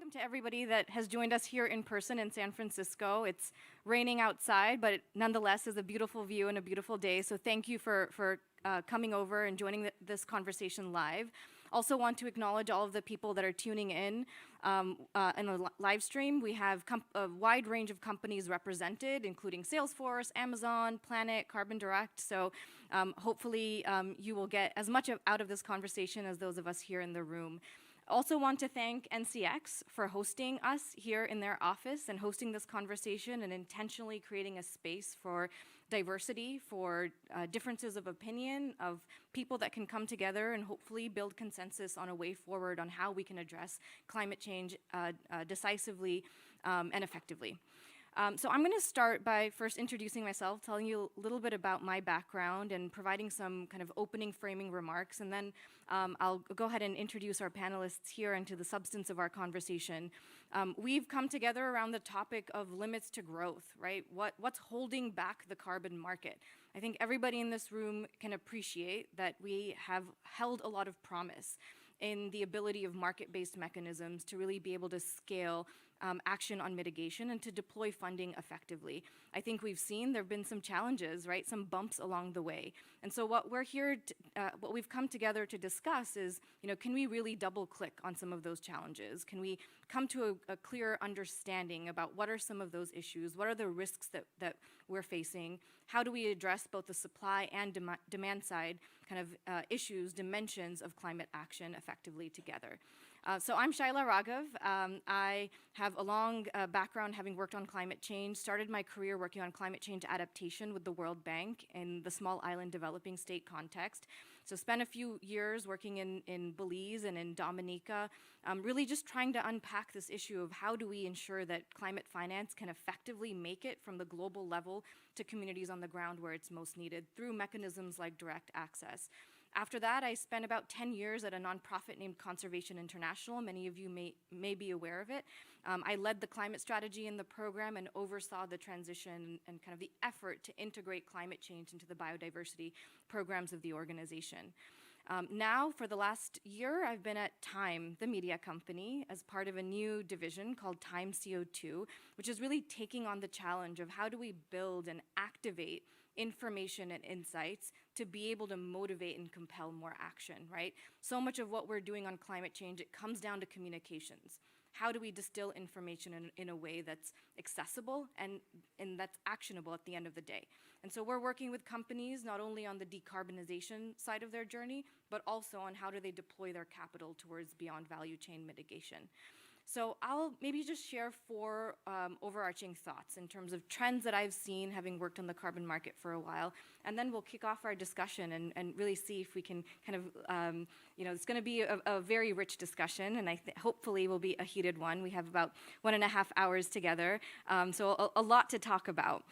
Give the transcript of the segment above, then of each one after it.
welcome to everybody that has joined us here in person in San Francisco. It's raining outside, but it nonetheless is a beautiful view and a beautiful day. So thank you for coming over and joining this conversation live. Also want to acknowledge all of the people that are tuning in the live stream. We have a wide range of companies represented, including Salesforce, Amazon, Planet, Carbon Direct. So hopefully you will get as much out of this conversation as those of us here in the room. Also want to thank NCX for hosting us here in their office and hosting this conversation and intentionally creating a space for diversity, for differences of opinion, of people that can come together and hopefully build consensus on a way forward on how we can address climate change decisively and effectively. So I'm going to start by first introducing myself, telling you a little bit about my background and providing some kind of opening framing remarks, and then I'll go ahead and introduce our panelists here into the substance of our conversation. We've come together around the topic of limits to growth, right? What's holding back the carbon market? I think everybody in this room can appreciate that we have held a lot of promise in the ability of market-based mechanisms to really be able to scale action on mitigation and to deploy funding effectively. I think we've seen there have been some challenges, right? Some bumps along the way. And so what we're here, what we've come together to discuss is, can we really double click on some of those challenges? Can we come to a clear understanding about what are some of those issues? What are the risks that we're facing? How do we address both the supply and demand side kind of issues, dimensions of climate action effectively together? So I'm Shaila Raghav. I have a long background having worked on climate change, started my career working on climate change adaptation with the World Bank in the small island developing state context. So spent a few years working in Belize and in Dominica, really just trying to unpack this issue of how do we ensure that climate finance can effectively make it from the global level to communities on the ground where it's most needed through mechanisms like direct access. After that, I spent about 10 years at a nonprofit named Conservation International. Many of you may be aware of it. I led the climate strategy in the program and oversaw the transition and kind of the effort to integrate climate change into the biodiversity programs of the organization. Now, for the last year, I've been at Time, the media company, as part of a new division called Time CO2, which is really taking on the challenge of how do we build and activate information and insights to be able to motivate and compel more action, right? So much of what we're doing on climate change, it comes down to communications. How do we distill information in a way that's accessible and that's actionable at the end of the day? And so we're working with companies not only on the decarbonization side of their journey, but also on how do they deploy their capital towards beyond value chain mitigation. So I'll maybe just share four overarching thoughts in terms of trends that I've seen having worked on the carbon market for a while, and then we'll kick off our discussion and really see if we can kind of, it's going to be a very rich discussion, and hopefully will be a heated one. We have about 1.5 hours together, so a lot to talk about.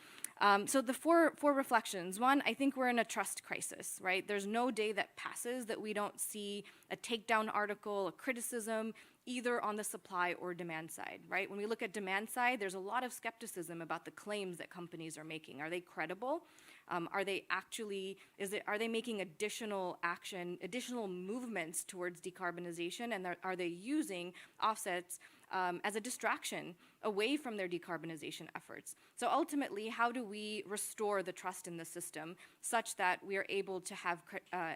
So the four reflections. One, I think we're in a trust crisis, right? There's no day that passes that we don't see a takedown article, a criticism, either on the supply or demand side, right? When we look at demand side, there's a lot of skepticism about the claims that companies are making. Are they credible? Are they making additional action, additional movements towards decarbonization, and are they using offsets as a distraction away from their decarbonization efforts? So ultimately, how do we restore the trust in the system such that we are able to have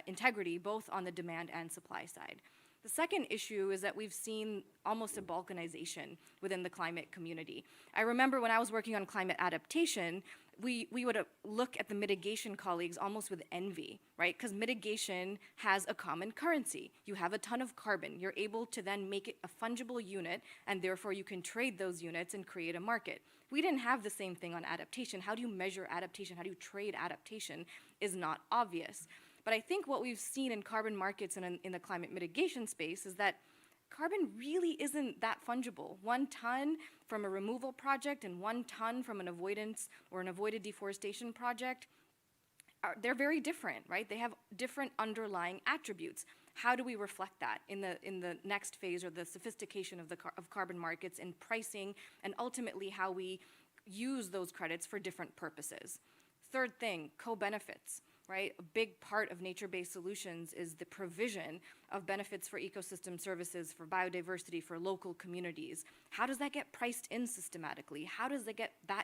integrity both on the demand and supply side? The second issue is that we've seen almost a balkanization within the climate community. I remember when I was working on climate adaptation, we would look at the mitigation colleagues almost with envy, right? Because mitigation has a common currency. You have a ton of carbon. You're able to then make it a fungible unit, and therefore you can trade those units and create a market. We didn't have the same thing on adaptation. How do you measure adaptation? How do you trade adaptation is not obvious. But I think what we've seen in carbon markets and in the climate mitigation space is that carbon really isn't that fungible. 1 ton from a removal project and 1 ton from an avoidance or an avoided deforestation project, they're very different, right? They have different underlying attributes. How do we reflect that in the next phase, or the sophistication of carbon markets in pricing, and ultimately how we use those credits for different purposes? Third thing, co-benefits. right? A big part of nature-based solutions is the provision of benefits for ecosystem services, for biodiversity, for local communities. How does that get priced in systematically? How does that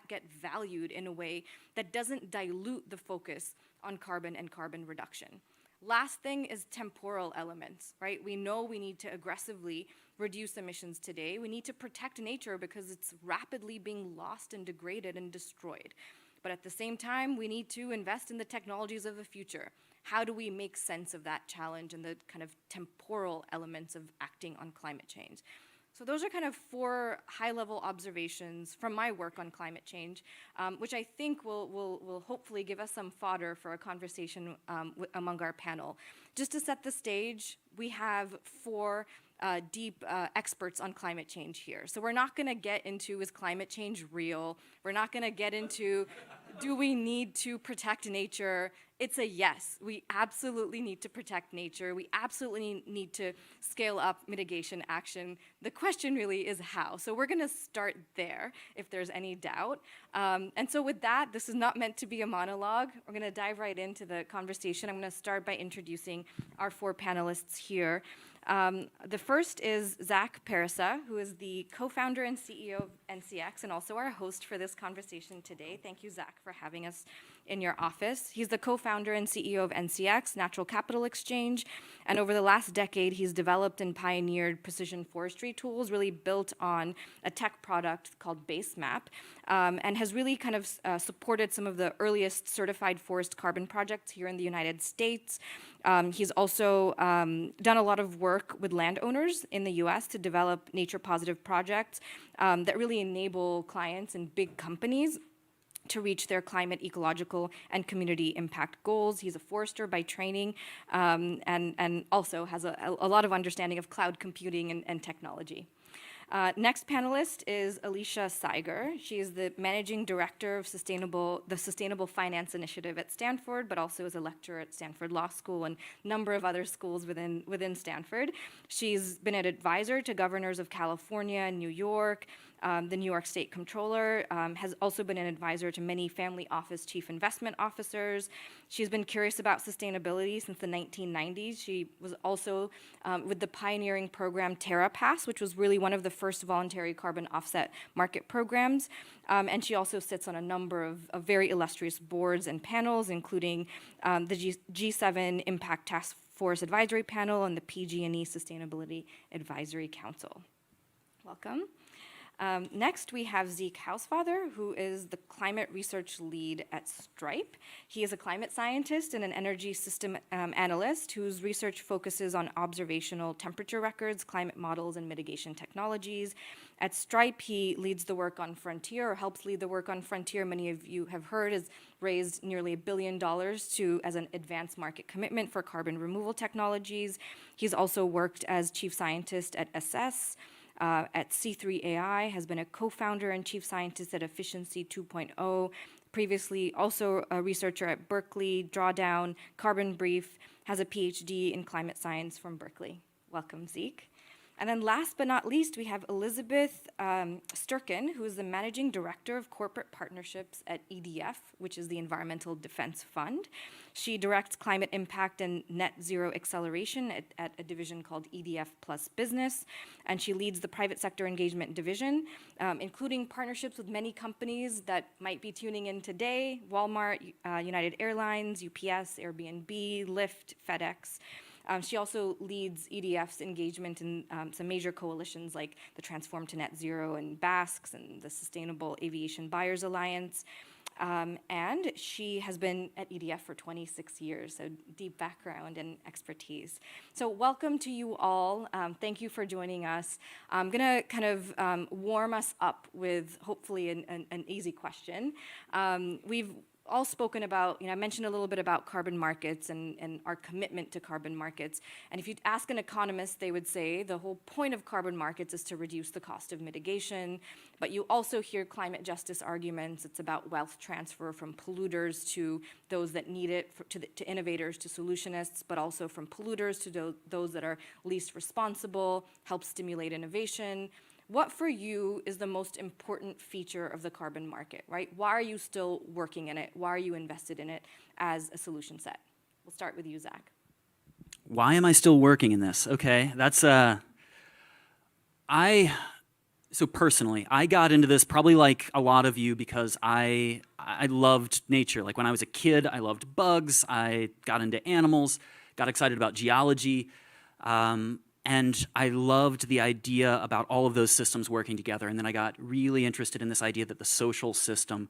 get valued in a way that doesn't dilute the focus on carbon and carbon reduction? Last thing is temporal elements, right? We know we need to aggressively reduce emissions today. We need to protect nature because it's rapidly being lost and degraded and destroyed. But at the same time, we need to invest in the technologies of the future. How do we make sense of that challenge and the kind of temporal elements of acting on climate change? So those are kind of 4 high-level observations from my work on climate change, which I think will hopefully give us some fodder for a conversation among our panel. Just to set the stage, we have 4 deep experts on climate change here. So we're not going to get into, is climate change real? We're not going to get into, do we need to protect nature? It's a yes. We absolutely need to protect nature. We absolutely need to scale up mitigation action. The question really is how. So we're going to start there if there's any doubt. And so with that, this is not meant to be a monologue. We're going to dive right into the conversation. I'm going to start by introducing our 4 panelists here. The first is Zach Parasa, who is the co-founder and CEO of NCX and also our host for this conversation today. Thank you, Zach, for having us in your office. He's the co-founder and CEO of NCX, Natural Capital Exchange, and over the last decade, he's developed and pioneered precision forestry tools, really built on a tech product called Basemap, and has really kind of supported some of the earliest certified forest carbon projects here in the United States. He's also done a lot of work with landowners in the US to develop nature-positive projects that really enable clients and big companies to reach their climate, ecological, and community impact goals. He's a forester by training and also has a lot of understanding of cloud computing and technology. Next panelist is Alicia Seiger. She is the managing director of the Sustainable Finance Initiative at Stanford, but also is a lecturer at Stanford Law School and a number of other schools within Stanford. She's been an advisor to governors of California and New York. The New York State Comptroller has also been an advisor to many family office chief investment officers. She's been curious about sustainability since the 1990s. She was also with the pioneering program TerraPass, which was really one of the first voluntary carbon offset market programs. And she also sits on a number of very illustrious boards and panels, including the G7 Impact Task Force Advisory Panel and the PG&E Sustainability Advisory Council. Welcome. Next, we have Zeke Housefather, who is the climate research lead at Stripe. He is a climate scientist and an energy system analyst whose research focuses on observational temperature records, climate models, and mitigation technologies. At Stripe, he leads the work on Frontier, or helps lead the work on Frontier. Many of you have heard has raised nearly $1 billion as an advanced market commitment for carbon removal technologies. He's also worked as chief scientist at SS, at C3AI, has been a co-founder and chief scientist at Efficiency 2.0, previously also a researcher at Berkeley, Drawdown, Carbon Brief, has a PhD in climate science from Berkeley. Welcome, Zeke. And then last but not least, we have Elizabeth Sturken, who is the Managing Director of Corporate Partnerships at EDF, which is the Environmental Defense Fund. She directs climate impact and net zero acceleration at a division called EDF Plus Business, and she leads the private sector engagement division, including partnerships with many companies that might be tuning in today: Walmart, United Airlines, UPS, Airbnb, Lyft, FedEx. She also leads EDF's engagement in some major coalitions like the Transform to Net Zero and BASCs and the Sustainable Aviation Buyers Alliance. And she has been at EDF for 26 years, so deep background and expertise. So welcome to you all. Thank you for joining us. I'm going to kind of warm us up with hopefully an easy question. We've all spoken about, I mentioned a little bit about carbon markets and our commitment to carbon markets. And if you ask an economist, they would say the whole point of carbon markets is to reduce the cost of mitigation. But you also hear climate justice arguments. It's about wealth transfer from polluters to those that need it, to innovators, to solutionists, but also from polluters to those that are least responsible, help stimulate innovation. what for you is the most important feature of the carbon market, right? Why are you still working in it? Why are you invested in it as a solution set? We'll start with you, Zach. Why am I still working in this? Okay, that's so personally, I got into this probably like a lot of you because I loved nature. Like when I was a kid, I loved bugs. I got into animals, got excited about geology, and I loved the idea about all of those systems working together. And then I got really interested in this idea that the social system,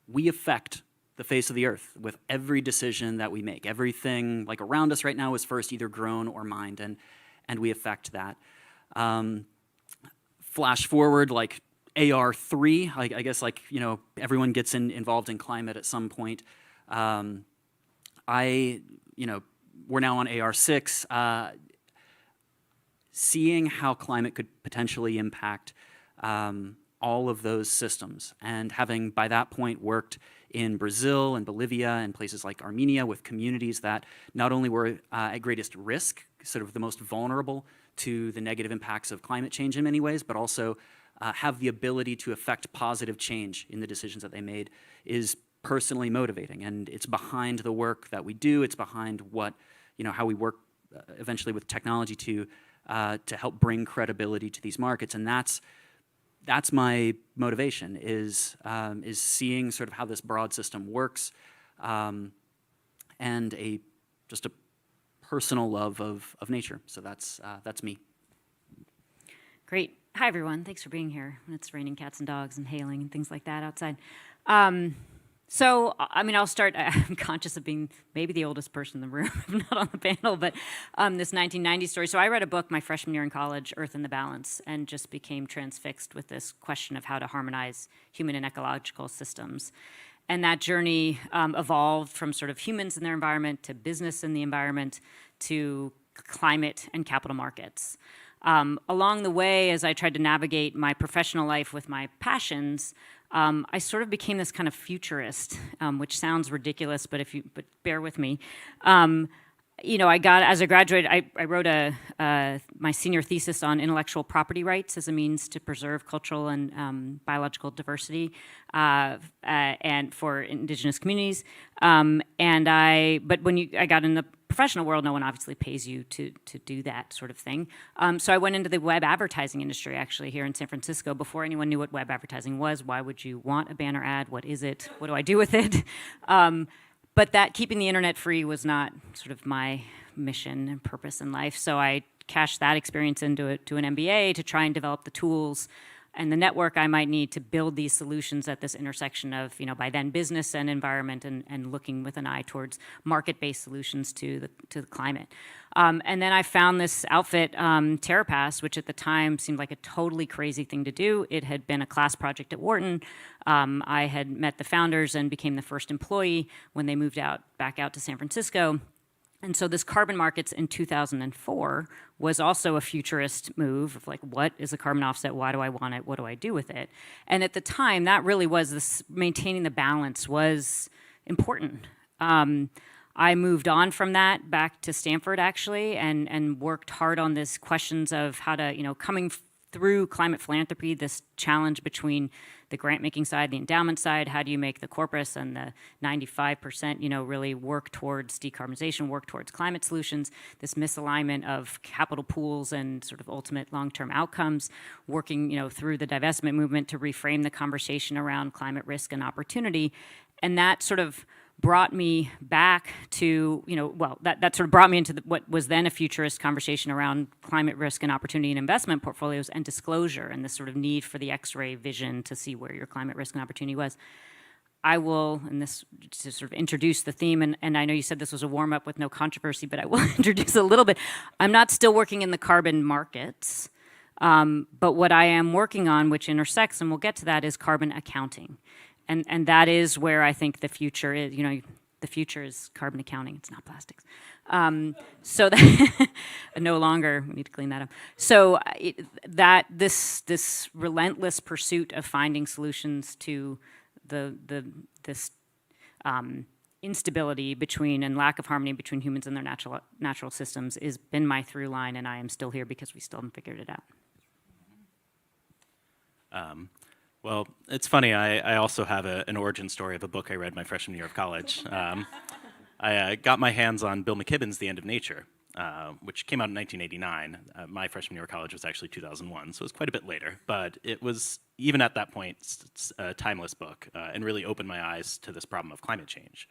we affect the face of the earth with every decision that we make. Everything like around us right now is first either grown or mined, and we affect that. Flash forward like AR3, I guess like, you know, everyone gets involved in climate at some point. We're now on AR6, seeing how climate could potentially impact all of those systems, and having by that point worked in Brazil and Bolivia and places like Armenia with communities that not only were at greatest risk, sort of the most vulnerable to the negative impacts of climate change in many ways, but also have the ability to affect positive change in the decisions that they made, is personally motivating. And it's behind the work that we do. It's behind what, you know, how we work eventually with technology to help bring credibility to these markets. And that's my motivation, is seeing sort of how this broad system works, and just a personal love of nature. So that's me. Great. Hi, everyone. Thanks for being here. It's raining cats and dogs and hailing and things like that outside. So, I mean, I'll start. I'm conscious of being maybe the oldest person in the room, not on the panel, but this 1990s story. So I read a book my freshman year in college, Earth in the Balance, and just became transfixed with this question of how to harmonize human and ecological systems. And that journey evolved from sort of humans in their environment to business in the environment to climate and capital markets. Along the way, as I tried to navigate my professional life with my passions, I sort of became this kind of futurist, which sounds ridiculous, but but bear with me. You know, as a graduate, I wrote my senior thesis on intellectual property rights as a means to preserve cultural and biological diversity and for indigenous communities. But when I got in the professional world, no one obviously pays you to do that sort of thing. So I went into the web advertising industry actually here in San Francisco before anyone knew what web advertising was. Why would you want a banner ad? What is it? What do I do with it? But that keeping the internet free was not sort of my mission and purpose in life. So I cashed that experience into an MBA to try and develop the tools and the network I might need to build these solutions at this intersection of, you know, by then business and environment, and looking with an eye towards market-based solutions to the climate. And then I found this outfit, TerraPass, which at the time seemed like a totally crazy thing to do. It had been a class project at Wharton. I had met the founders and became the first employee when they moved back out to San Francisco. And so this carbon markets in 2004 was also a futurist move of like, what is a carbon offset? Why do I want it? What do I do with it? And at the time, that really was maintaining the balance was important. I moved on from that back to Stanford actually, and worked hard on this questions of how to, you know, coming through climate philanthropy, this challenge between the grant-making side, the endowment side, how do you make the corpus and the 95%, you know, really work towards decarbonization, work towards climate solutions, this misalignment of capital pools and sort of ultimate long-term outcomes, working, you know, through the divestment movement to reframe the conversation around climate risk and opportunity. And that sort of brought me back to, you know, well, that sort of brought me into what was then a futurist conversation around climate risk and opportunity in investment portfolios and disclosure, and this sort of need for the X-ray vision to see where your climate risk and opportunity was. I will, and this to sort of introduce the theme, and I know you said this was a warm-up with no controversy, but I will introduce a little bit. I'm not still working in the carbon markets, but what I am working on, which intersects, and we'll get to that, is carbon accounting. And that is where I think the future is. You know, the future is carbon accounting. It's not plastics. So that no longer, we need to clean that up. So this relentless pursuit of finding solutions to this instability between and lack of harmony between humans and their natural systems has been my through line, and I am still here because we still haven't figured it out. Well, it's funny. I also have an origin story of a book I read my freshman year of college. I got my hands on Bill McKibben's The End of Nature, which came out in 1989. My freshman year of college was actually 2001, so it was quite a bit later. But it was, even at that point, a timeless book and really opened my eyes to this problem of climate change.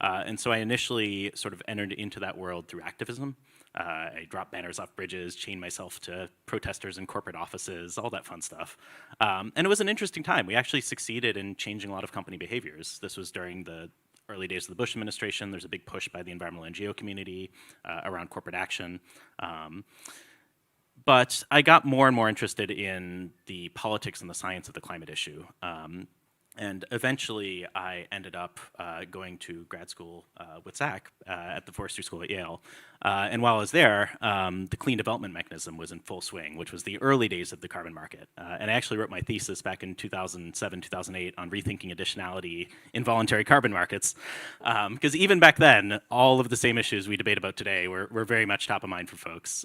And so I initially sort of entered into that world through activism. I dropped banners off bridges, chained myself to protesters in corporate offices, all that fun stuff. And it was an interesting time. We actually succeeded in changing a lot of company behaviors. This was during the early days of the Bush administration. There's a big push by the environmental NGO community around corporate action. But I got more and more interested in the politics and the science of the climate issue. And eventually, I ended up going to grad school with Zach at the forestry school at Yale. And while I was there, the clean development mechanism was in full swing, which was the early days of the carbon market. And I actually wrote my thesis back in 2007, 2008 on rethinking additionality in voluntary carbon markets. Because even back then, all of the same issues we debate about today were very much top of mind for folks.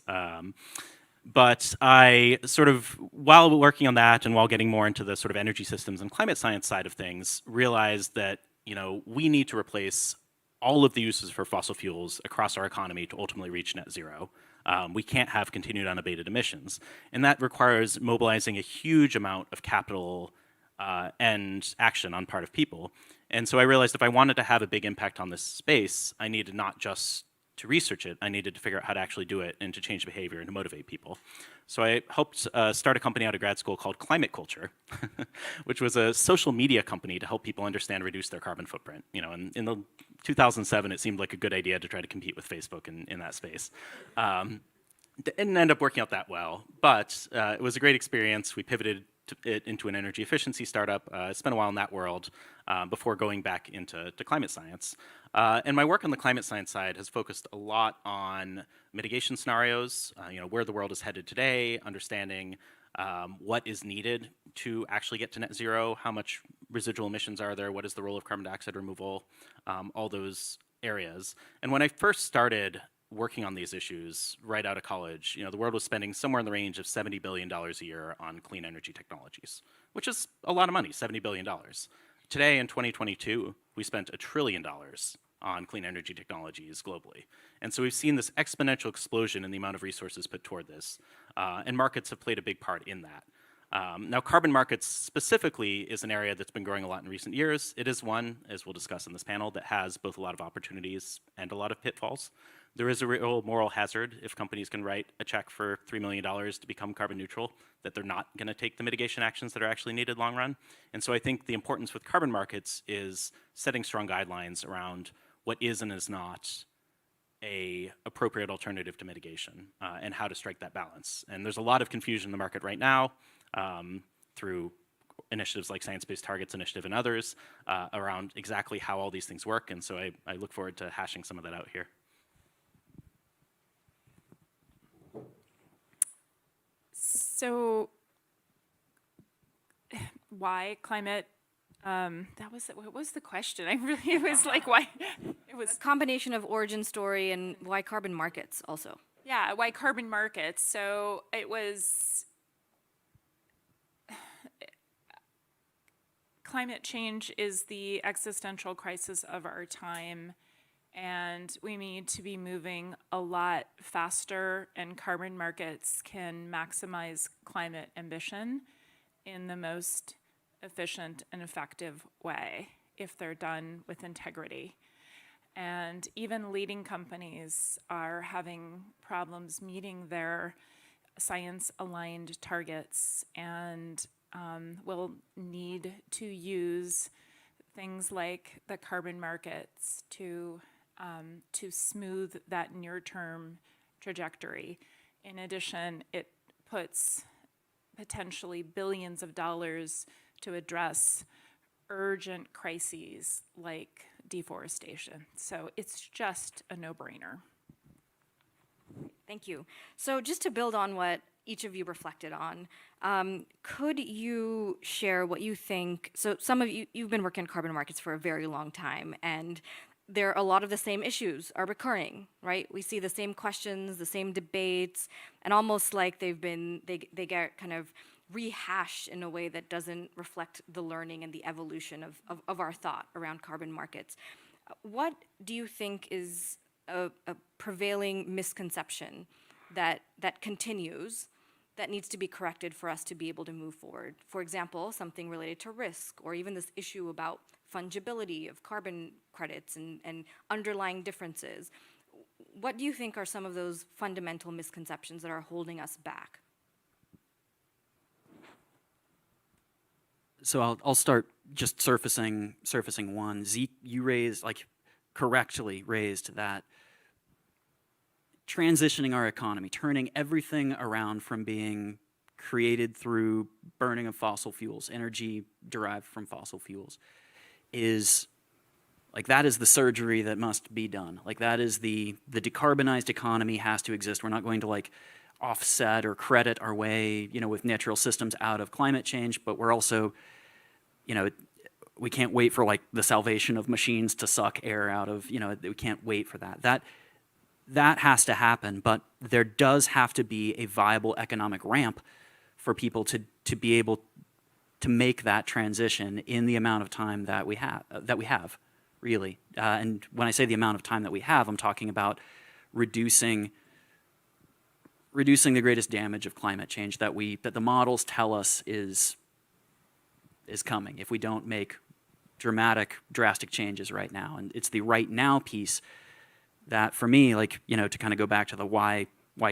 But I sort of, while working on that and while getting more into the sort of energy systems and climate science side of things, realized that, you know, we need to replace all of the uses for fossil fuels across our economy to ultimately reach net zero. We can't have continued unabated emissions. And that requires mobilizing a huge amount of capital and action on part of people. And so I realized if I wanted to have a big impact on this space, I needed not just to research it, I needed to figure out how to actually do it and to change behavior and to motivate people. So I helped start a company out of grad school called Climate Culture, which was a social media company to help people understand and reduce their carbon footprint. You know, in the 2007, it seemed like a good idea to try to compete with Facebook in that space. It didn't end up working out that well, but it was a great experience. We pivoted it into an energy efficiency startup. Spent a while in that world before going back into climate science. And my work on the climate science side has focused a lot on mitigation scenarios, you know, where the world is headed today, understanding what is needed to actually get to net zero, how much residual emissions are there, what is the role of carbon dioxide removal, all those areas. And when I first started working on these issues right out of college, you know, the world was spending somewhere in the range of $70 billion a year on clean energy technologies, which is a lot of money, $70 billion. Today, in 2022, we spent $1 trillion on clean energy technologies globally. And so we've seen this exponential explosion in the amount of resources put toward this, and markets have played a big part in that. Now, carbon markets specifically is an area that's been growing a lot in recent years. It is one, as we'll discuss in this panel, that has both a lot of opportunities and a lot of pitfalls. There is a real moral hazard if companies can write a check for $3 million to become carbon neutral, that they're not going to take the mitigation actions that are actually needed long run. And so I think the importance with carbon markets is setting strong guidelines around what is and is not a appropriate alternative to mitigation and how to strike that balance. And there's a lot of confusion in the market right now through initiatives like Science-Based Targets Initiative and others around exactly how all these things work. And so I look forward to hashing some of that out here. So, why climate? What was the question? It was like why? It was A combination of origin story and why carbon markets also. yeah, why carbon markets? So it was climate change is the existential crisis of our time. And we need to be moving a lot faster, and carbon markets can maximize climate ambition in the most efficient and effective way if they're done with integrity. And even leading companies are having problems meeting their science-aligned targets and will need to use things like the carbon markets to smooth that near-term trajectory. In addition, it puts potentially billions of dollars to address urgent crises like deforestation. So it's just a no-brainer. Thank you. So just to build on what each of you reflected on, could you share what you think? So some of you, you've been working in carbon markets for a very long time, and a lot of the same issues are recurring, right? We see the same questions, the same debates, and almost like they get kind of rehashed in a way that doesn't reflect the learning and the evolution of our thought around carbon markets. What do you think is a prevailing misconception that continues, that needs to be corrected for us to be able to move forward? For example, something related to risk, or even this issue about fungibility of carbon credits and underlying differences. What do you think are some of those fundamental misconceptions that are holding us back? So I'll start just surfacing one. Zeke, you correctly raised that transitioning our economy, turning everything around from being created through burning of fossil fuels, energy derived from fossil fuels, is that is the surgery that must be done. That is the decarbonized economy has to exist. We're not going to offset or credit our way, with natural systems out of climate change, but we're also, we can't wait for the salvation of machines to suck air out of, we can't wait for that. That has to happen, but there does have to be a viable economic ramp for people to be able to make that transition in the amount of time that we have, really. And when I say the amount of time that we have, I'm talking about reducing the greatest damage of climate change that the models tell us is coming if we don't make drastic changes right now. And it's the right now piece that, for me, to kind of go back to the why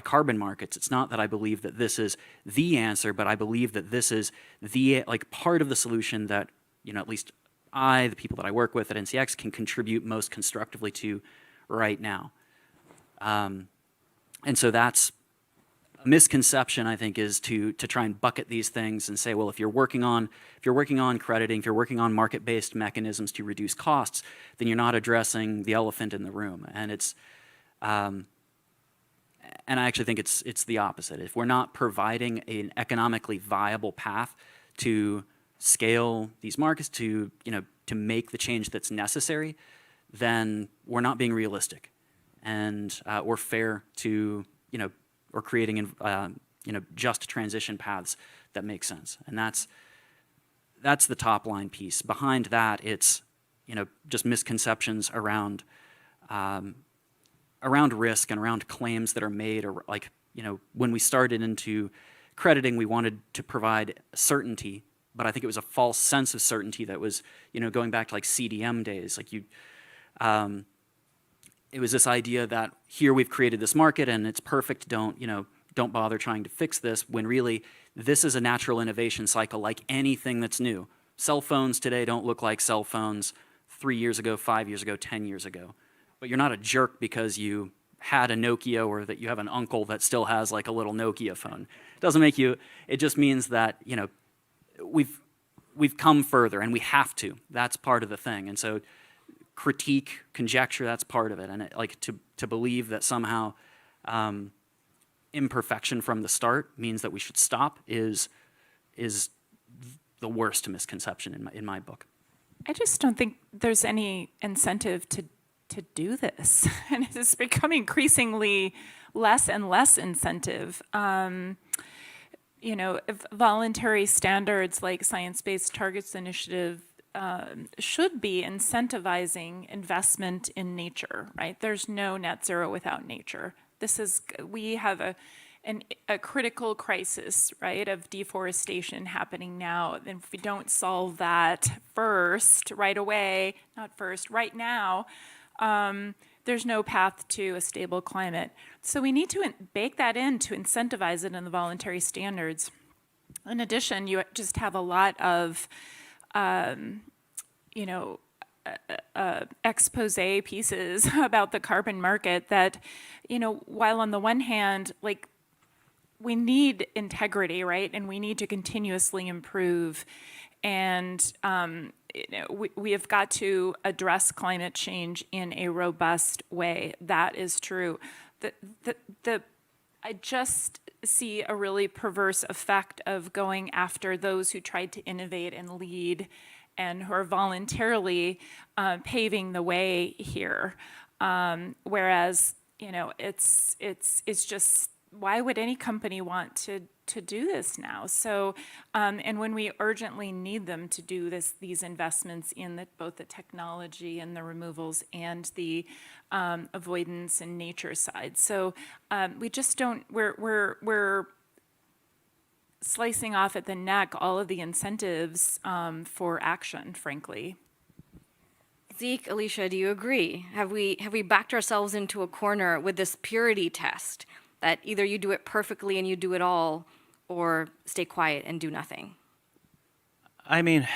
carbon markets, it's not that I believe that this is the answer, but I believe that this is the part of the solution that, at least the people that I work with at NCX can contribute most constructively to right now. And so that's a misconception, I think, is to try and bucket these things and say, well, if you're working on crediting, if you're working on market-based mechanisms to reduce costs, then you're not addressing the elephant in the room. And it's, and I actually think it's the opposite. If we're not providing an economically viable path to scale these markets, to make the change that's necessary, then we're not being realistic, and or fair to or creating just transition paths that make sense. And that's the top line piece. Behind that, it's just misconceptions around risk and around claims that are made, or when we started into crediting, we wanted to provide certainty, but I think it was a false sense of certainty that was going back to CDM days. It was this idea that here we've created this market and it's perfect, don't bother trying to fix this, when really this is a natural innovation cycle like anything that's new. Cell phones today don't look like cell phones 3 years ago, 5 years ago, 10 years ago. But you're not a jerk because you had a Nokia or that you have an uncle that still has a little Nokia phone. It doesn't make you, it just means that, we've come further, and we have to. That's part of the thing. And so critique, conjecture, that's part of it. And to believe that somehow imperfection from the start means that we should stop is the worst misconception in my book. I just don't think there's any incentive to do this. And it's becoming increasingly less and less incentive. If voluntary standards like Science-Based Targets Initiative should be incentivizing investment in nature, right? There's no net zero without nature. We have a critical crisis, right, of deforestation happening now. And if we don't solve that first, right away, not first, right now, there's no path to a stable climate. So we need to bake that in to incentivize it in the voluntary standards. In addition, you just have a lot of expose pieces about the carbon market that, while on the one hand, we need integrity, right? And we need to continuously improve. And we have got to address climate change in a robust way. That is true. I just see a really perverse effect of going after those who tried to innovate and lead and who are voluntarily paving the way here. Whereas, you know, it's just, why would any company want to do this now? So, and when we urgently need them to do these investments in both the technology and the removals and the avoidance and nature side. So we just don't, we're slicing off at the neck all of the incentives for action, frankly. Zeke, Alicia, do you agree? Have we backed ourselves into a corner with this purity test that either you do it perfectly and you do it all, or stay quiet and do nothing? I mean,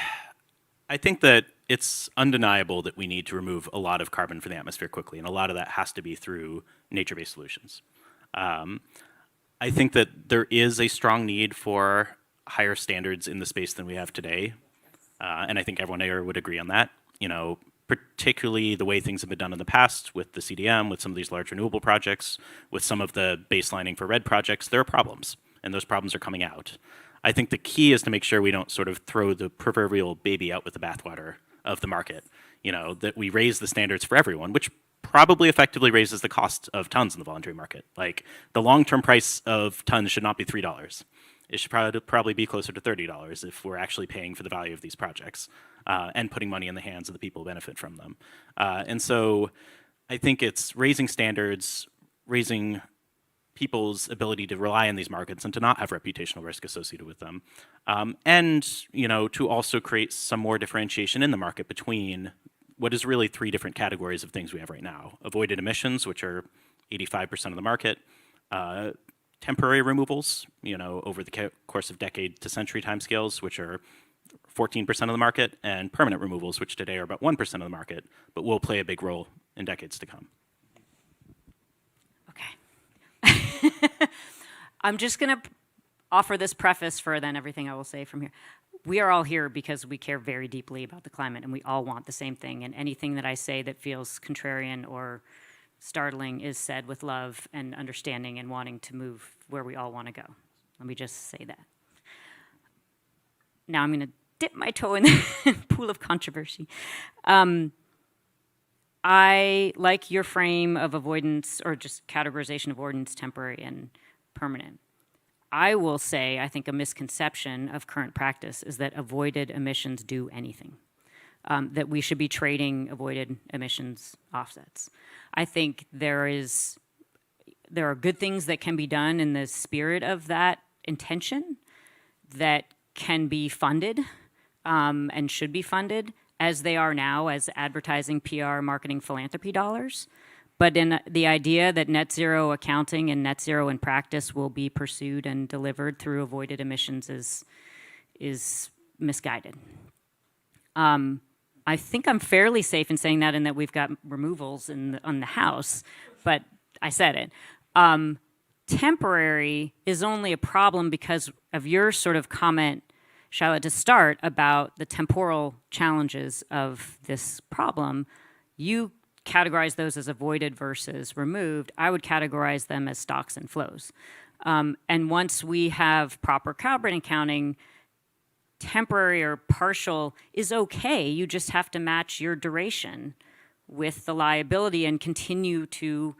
I think that it's undeniable that we need to remove a lot of carbon from the atmosphere quickly, and a lot of that has to be through nature-based solutions. I think that there is a strong need for higher standards in the space than we have today, and I think everyone here would agree on that. You know, particularly the way things have been done in the past with the CDM, with some of these large renewable projects, with some of the baselining for RED projects, there are problems, and those problems are coming out. I think the key is to make sure we don't sort of throw the proverbial baby out with the bathwater of the market. You know, that we raise the standards for everyone, which probably effectively raises the cost of tons in the voluntary market. Like, the long-term price of tons should not be $3. It should probably be closer to $30 if we're actually paying for the value of these projects and putting money in the hands of the people who benefit from them. And so I think it's raising standards, raising people's ability to rely on these markets and to not have reputational risk associated with them. And, you know, to also create some more differentiation in the market between what is really three different categories of things we have right now. Avoided emissions, which are 85% of the market. Temporary removals, you know, over the course of decade to century timescales, which are 14% of the market, and permanent removals, which today are about 1% of the market, but will play a big role in decades to come. Okay. I'm just going to offer this preface for then everything I will say from here. We are all here because we care very deeply about the climate, and we all want the same thing, and anything that I say that feels contrarian or startling is said with love and understanding and wanting to move where we all want to go. Let me just say that. Now I'm going to dip my toe in the pool of controversy. I like your frame of avoidance, or just categorization of avoidance, temporary and permanent. I will say, I think a misconception of current practice is that avoided emissions do anything. That we should be trading avoided emissions offsets. I think there are good things that can be done in the spirit of that intention that can be funded and should be funded as they are now as advertising, PR, marketing, philanthropy dollars. But in the idea that net zero accounting and net zero in practice will be pursued and delivered through avoided emissions is misguided. I think I'm fairly safe in saying that, in that we've got removals on the House, but I said it. Temporary is only a problem because of your sort of comment, Charlotte, to start, about the temporal challenges of this problem. You categorize those as avoided versus removed. I would categorize them as stocks and flows. And once we have proper carbon accounting, temporary or partial is okay. You just have to match your duration with the liability and continue to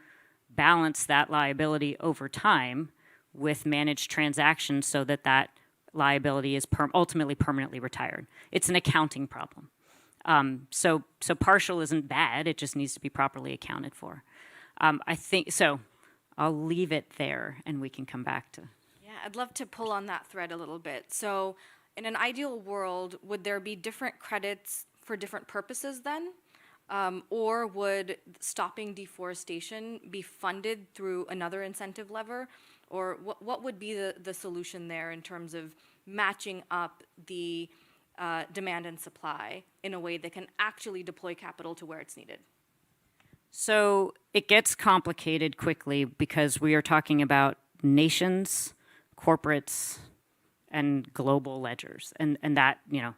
balance that liability over time with managed transactions so that that liability is ultimately permanently retired. It's an accounting problem. So partial isn't bad. It just needs to be properly accounted for. I think so. I'll leave it there, and we can come back to. Yeah, I'd love to pull on that thread a little bit. So, in an ideal world, would there be different credits for different purposes then? Or would stopping deforestation be funded through another incentive lever? Or what would be the solution there in terms of matching up the demand and supply in a way that can actually deploy capital to where it's needed? So it gets complicated quickly because we are talking about nations, corporates, and global ledgers. And that, you know,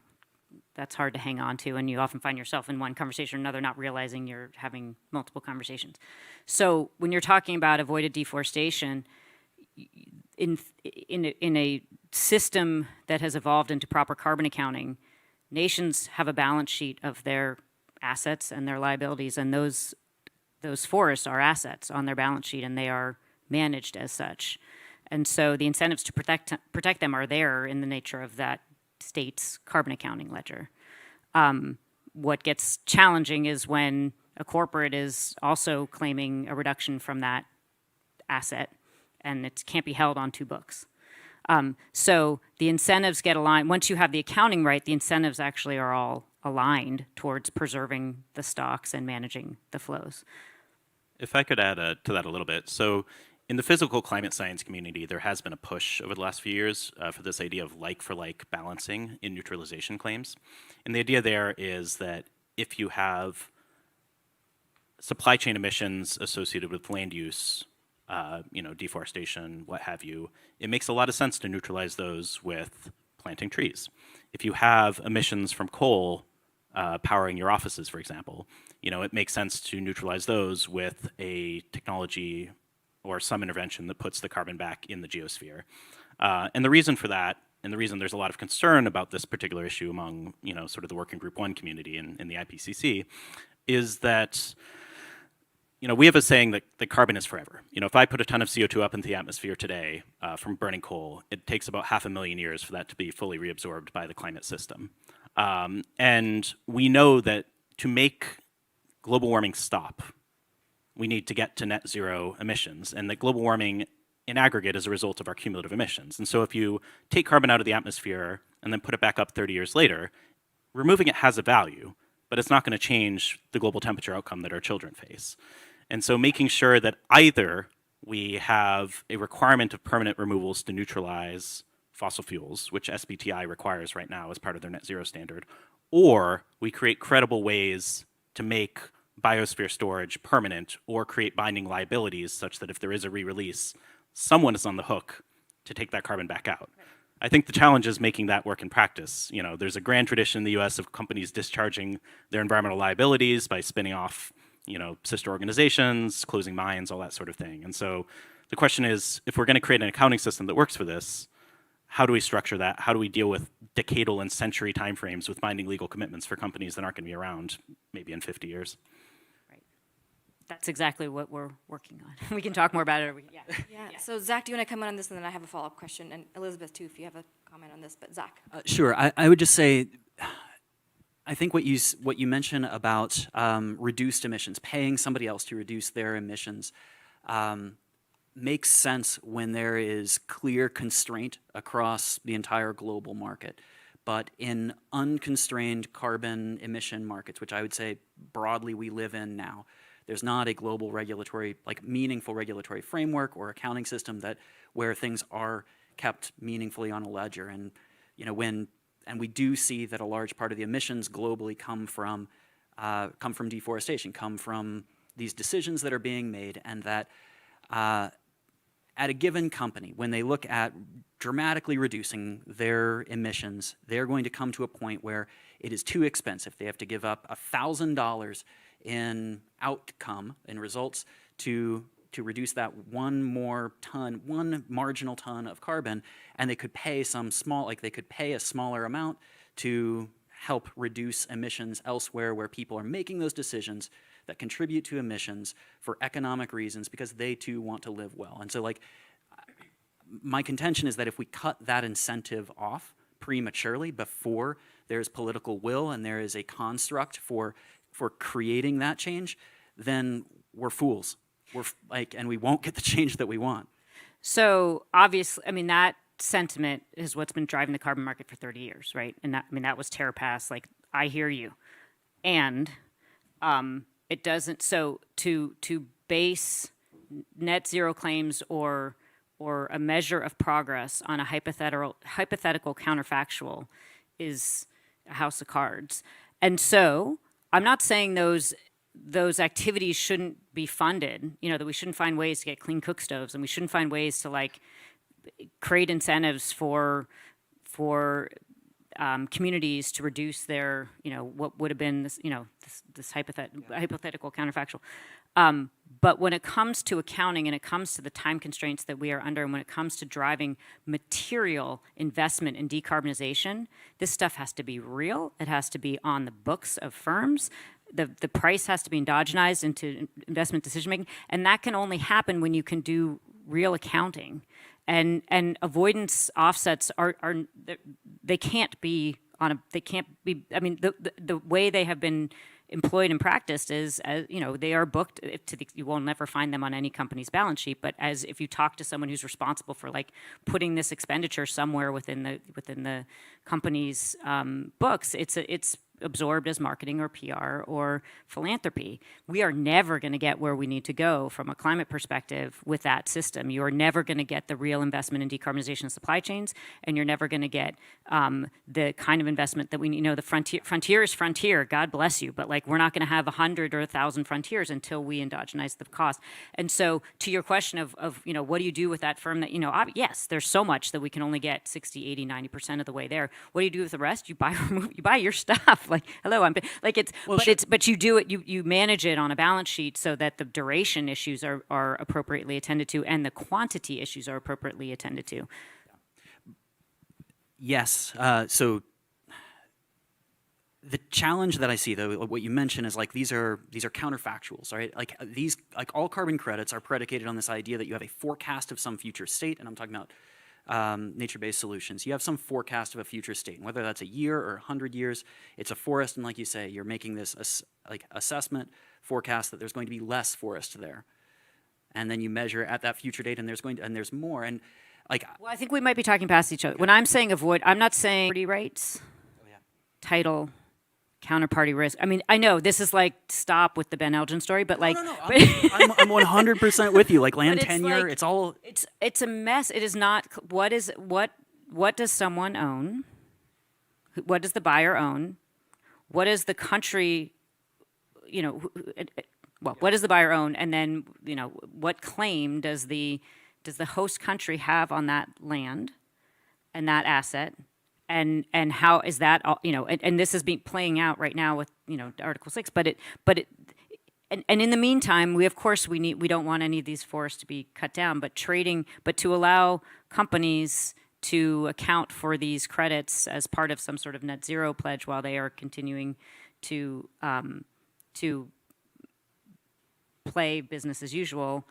that's hard to hang on to, and you often find yourself in one conversation or another not realizing you're having multiple conversations. So when you're talking about avoided deforestation, in a system that has evolved into proper carbon accounting, nations have a balance sheet of their assets and their liabilities, and those forests are assets on their balance sheet, and they are managed as such. And so the incentives to protect them are there in the nature of that state's carbon accounting ledger. What gets challenging is when a corporate is also claiming a reduction from that asset, and it can't be held on two books. So the incentives get aligned. Once you have the accounting right, the incentives actually are all aligned towards preserving the stocks and managing the flows. If I could add to that a little bit. So in the physical climate science community, there has been a push over the last few years for this idea of like-for-like balancing in neutralization claims. And the idea there is that if you have supply chain emissions associated with land use, deforestation, what have you, it makes a lot of sense to neutralize those with planting trees. If you have emissions from coal powering your offices, for example, it makes sense to neutralize those with a technology or some intervention that puts the carbon back in the geosphere. And the reason for that, and the reason there's a lot of concern about this particular issue among, sort of the Working Group 1 community in the IPCC, is that we have a saying that the carbon is forever. If I put a ton of CO2 up into the atmosphere today from burning coal, it takes about 500,000 years for that to be fully reabsorbed by the climate system. And we know that to make global warming stop, we need to get to net zero emissions, and that global warming in aggregate is a result of our cumulative emissions. And so if you take carbon out of the atmosphere and then put it back up 30 years later, removing it has a value, but it's not going to change the global temperature outcome that our children face. And so making sure that either we have a requirement of permanent removals to neutralize fossil fuels, which SBTI requires right now as part of their net zero standard, or we create credible ways to make biosphere storage permanent or create binding liabilities such that if there is a re-release, someone is on the hook to take that carbon back out. Right. I think the challenge is making that work in practice. There's a grand tradition in the US of companies discharging their environmental liabilities by spinning off sister organizations, closing mines, all that sort of thing. And so the question is, if we're going to create an accounting system that works for this, how do we structure that? How do we deal with decadal and century timeframes with binding legal commitments for companies that aren't going to be around maybe in 50 years? Right. That's exactly what we're working on. We can talk more about it. Yeah. So Zach, do you want to come in on this, and then I have a follow-up question, and Elizabeth too, if you have a comment on this. But Zach. Sure. I would just say, I think what you mentioned about reduced emissions, paying somebody else to reduce their emissions, makes sense when there is clear constraint across the entire global market. But in unconstrained carbon emission markets, which I would say broadly we live in now, there's not a global regulatory, meaningful regulatory framework or accounting system where things are kept meaningfully on a ledger. And and we do see that a large part of the emissions globally come from deforestation, come from these decisions that are being made, and that at a given company, when they look at dramatically reducing their emissions, they're going to come to a point where it is too expensive. They have to give up $1,000 in outcome, in results, to reduce that one marginal ton of carbon, and they could pay a smaller amount to help reduce emissions elsewhere where people are making those decisions that contribute to emissions for economic reasons because they too want to live well. And so my contention is that if we cut that incentive off prematurely before there's political will and there is a construct for creating that change, then we're fools. And we won't get the change that we want. So obviously, that sentiment is what's been driving the carbon market for 30 years, right? And that was TerraPass. I hear you, and it doesn't. So to base net zero claims or a measure of progress on a hypothetical counterfactual is a house of cards. And so I'm not saying those activities shouldn't be funded, that we shouldn't find ways to get clean cook stoves, and we shouldn't find ways to create incentives for communities to reduce their, what would have been this, this hypothetical counterfactual. But when it comes to accounting and it comes to the time constraints that we are under, and when it comes to driving material investment in decarbonization, this stuff has to be real. It has to be on the books of firms. The price has to be endogenized into investment decision making, and that can only happen when you can do real accounting. And avoidance offsets they can't be I mean, the way they have been employed and practiced is, they are booked you will never find them on any company's balance sheet, but as if you talk to someone who's responsible for like putting this expenditure somewhere within the company's books, it's absorbed as marketing or PR or philanthropy. We are never going to get where we need to go from a climate perspective with that system. You are never going to get the real investment in decarbonization of supply chains, and you're never going to get the kind of investment that we need. The frontier is frontier, God bless you, but like we're not going to have 100 or 1,000 frontiers until we endogenize the cost. And so to your question of what do you do with that firm that, yes, there's so much that we can only get 60, 80, 90% of the way there. What do you do with the rest? You buy your stuff. Like, hello, but you do it, you manage it on a balance sheet so that the duration issues are appropriately attended to and the quantity issues are appropriately attended to. Yes. So the challenge that I see, though, what you mentioned is like these are counterfactuals, right? Like all carbon credits are predicated on this idea that you have a forecast of some future state, and I'm talking about nature-based solutions. You have some forecast of a future state, and whether that's a year or 100 years, it's a forest, and like you say, you're making this assessment forecast that there's going to be less forest there, and then you measure at that future date, and there's more, and like. Well, I think we might be talking past each other. When I'm saying avoid, I'm not saying property rights, title, counterparty risk. I mean, I know this is like stop with the Ben Elgin story, but like, no. I'm 100% with you. Like land tenure, like, it's all. It's a mess. It is not. What does someone own? What does the buyer own? What does the country, what does the buyer own? And then, what claim does the host country have on that land and that asset? And how is that, and this is playing out right now with, Article 6, and in the meantime, we don't want any of these forests to be cut down, but to allow companies to account for these credits as part of some sort of net zero pledge while they are continuing to play business as usual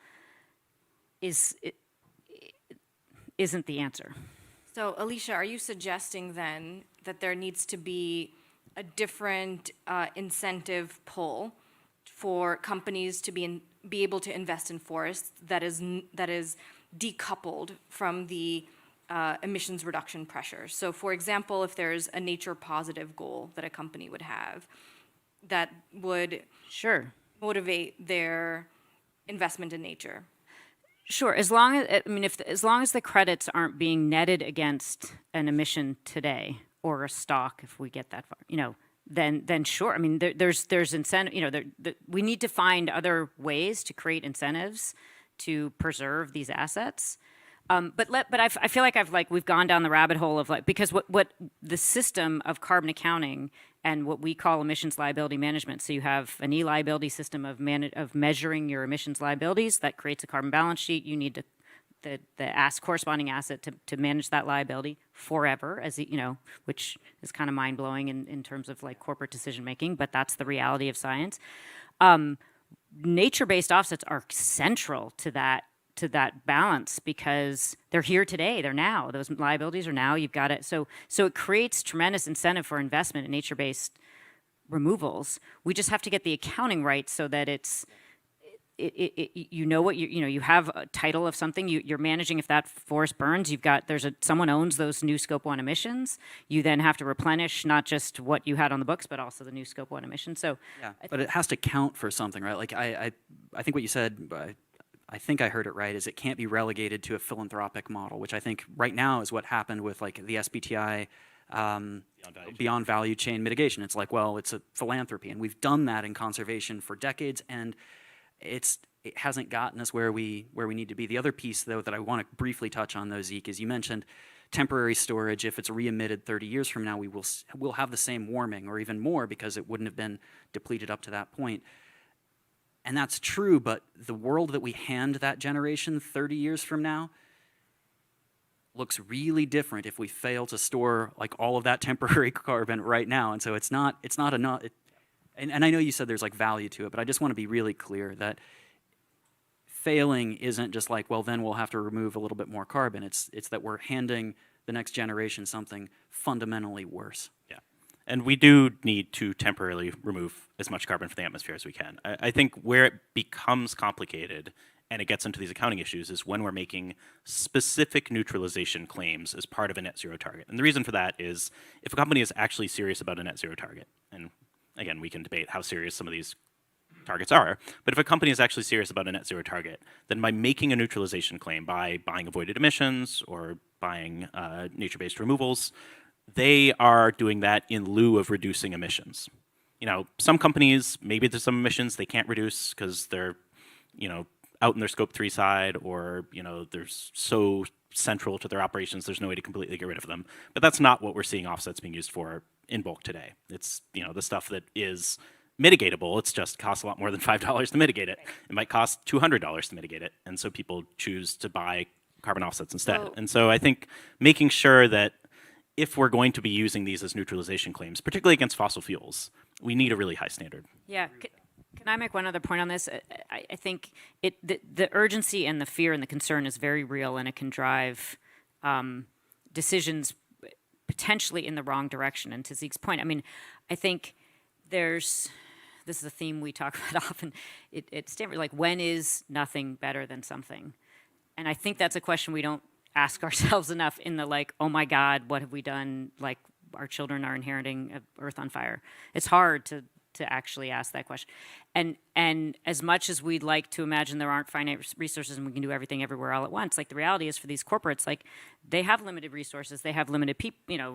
isn't the answer. So, Alicia, are you suggesting then that there needs to be a different incentive pull for companies to be able to invest in forests that is decoupled from the emissions reduction pressure? So, for example, if there's a nature positive goal that a company would have that would motivate their investment in nature. Sure, as long as the credits aren't being netted against an emission today or a stock, if we get that far, then sure. I mean, there's incentive. We need to find other ways to create incentives to preserve these assets. But I feel like we've gone down the rabbit hole of because what the system of carbon accounting and what we call emissions liability management. So you have an e-liability system of measuring your emissions liabilities that creates a carbon balance sheet. You need the corresponding asset to manage that liability forever, which is kind of mind blowing in terms of like corporate decision making. But that's the reality of science. Nature-based offsets are central to that balance because they're here today. They're now. Those liabilities are now. You've got it. So it creates tremendous incentive for investment in nature-based removals. We just have to get the accounting right so that you have a title of something. You're managing if that forest burns. Someone owns those new Scope 1 emissions. You then have to replenish not just what you had on the books, but also the new Scope 1 emissions. So yeah, but it has to count for something, right? Like I think what you said. I think I heard it right, is it can't be relegated to a philanthropic model, which I think right now is what happened with like the SBTI beyond value chain mitigation. It's like, well, it's a philanthropy, and we've done that in conservation for decades, and it hasn't gotten us where we need to be. The other piece, though, that I want to briefly touch on, though, Zeke, is you mentioned temporary storage, if it's re-emitted 30 years from now, we'll have the same warming or even more because it wouldn't have been depleted up to that point. And that's true, but the world that we hand that generation 30 years from now looks really different if we fail to store like all of that temporary carbon right now. And so it's not enough. And I know you said there's like value to it, but I just want to be really clear that failing isn't just like, well, then we'll have to remove a little bit more carbon. It's that we're handing the next generation something fundamentally worse. Yeah. And we do need to temporarily remove as much carbon from the atmosphere as we can. I think where it becomes complicated and it gets into these accounting issues is when we're making specific neutralization claims as part of a net zero target. And the reason for that is if a company is actually serious about a net zero target, and again, we can debate how serious some of these targets are, but if a company is actually serious about a net zero target, then by making a neutralization claim, by buying avoided emissions or buying nature-based removals, they are doing that in lieu of reducing emissions. You know, some companies, maybe there's some emissions they can't reduce because they're, you know, out in their scope 3 side, or, you know, they're so central to their operations, there's no way to completely get rid of them. But that's not what we're seeing offsets being used for in bulk today. It's, you know, the stuff that is mitigatable. It's just costs a lot more than $5 to mitigate it. It might cost $200 to mitigate it. And so people choose to buy carbon offsets instead. So- And so I think making sure that if we're going to be using these as neutralization claims, particularly against fossil fuels, we need a really high standard. Yeah. Can I make one other point on this? I think the urgency and the fear and the concern is very real, and it can drive decisions potentially in the wrong direction. And to Zeke's point, I mean, I think this is a theme we talk about often at Stanford, like, when is nothing better than something? And I think that's a question we don't ask ourselves enough in the, like, oh my God, what have we done? Like, our children are inheriting Earth on fire. It's hard to actually ask that question. And as much as we'd like to imagine there aren't finite resources and we can do everything everywhere all at once, like, the reality is for these corporates, like, they have limited resources, they have limited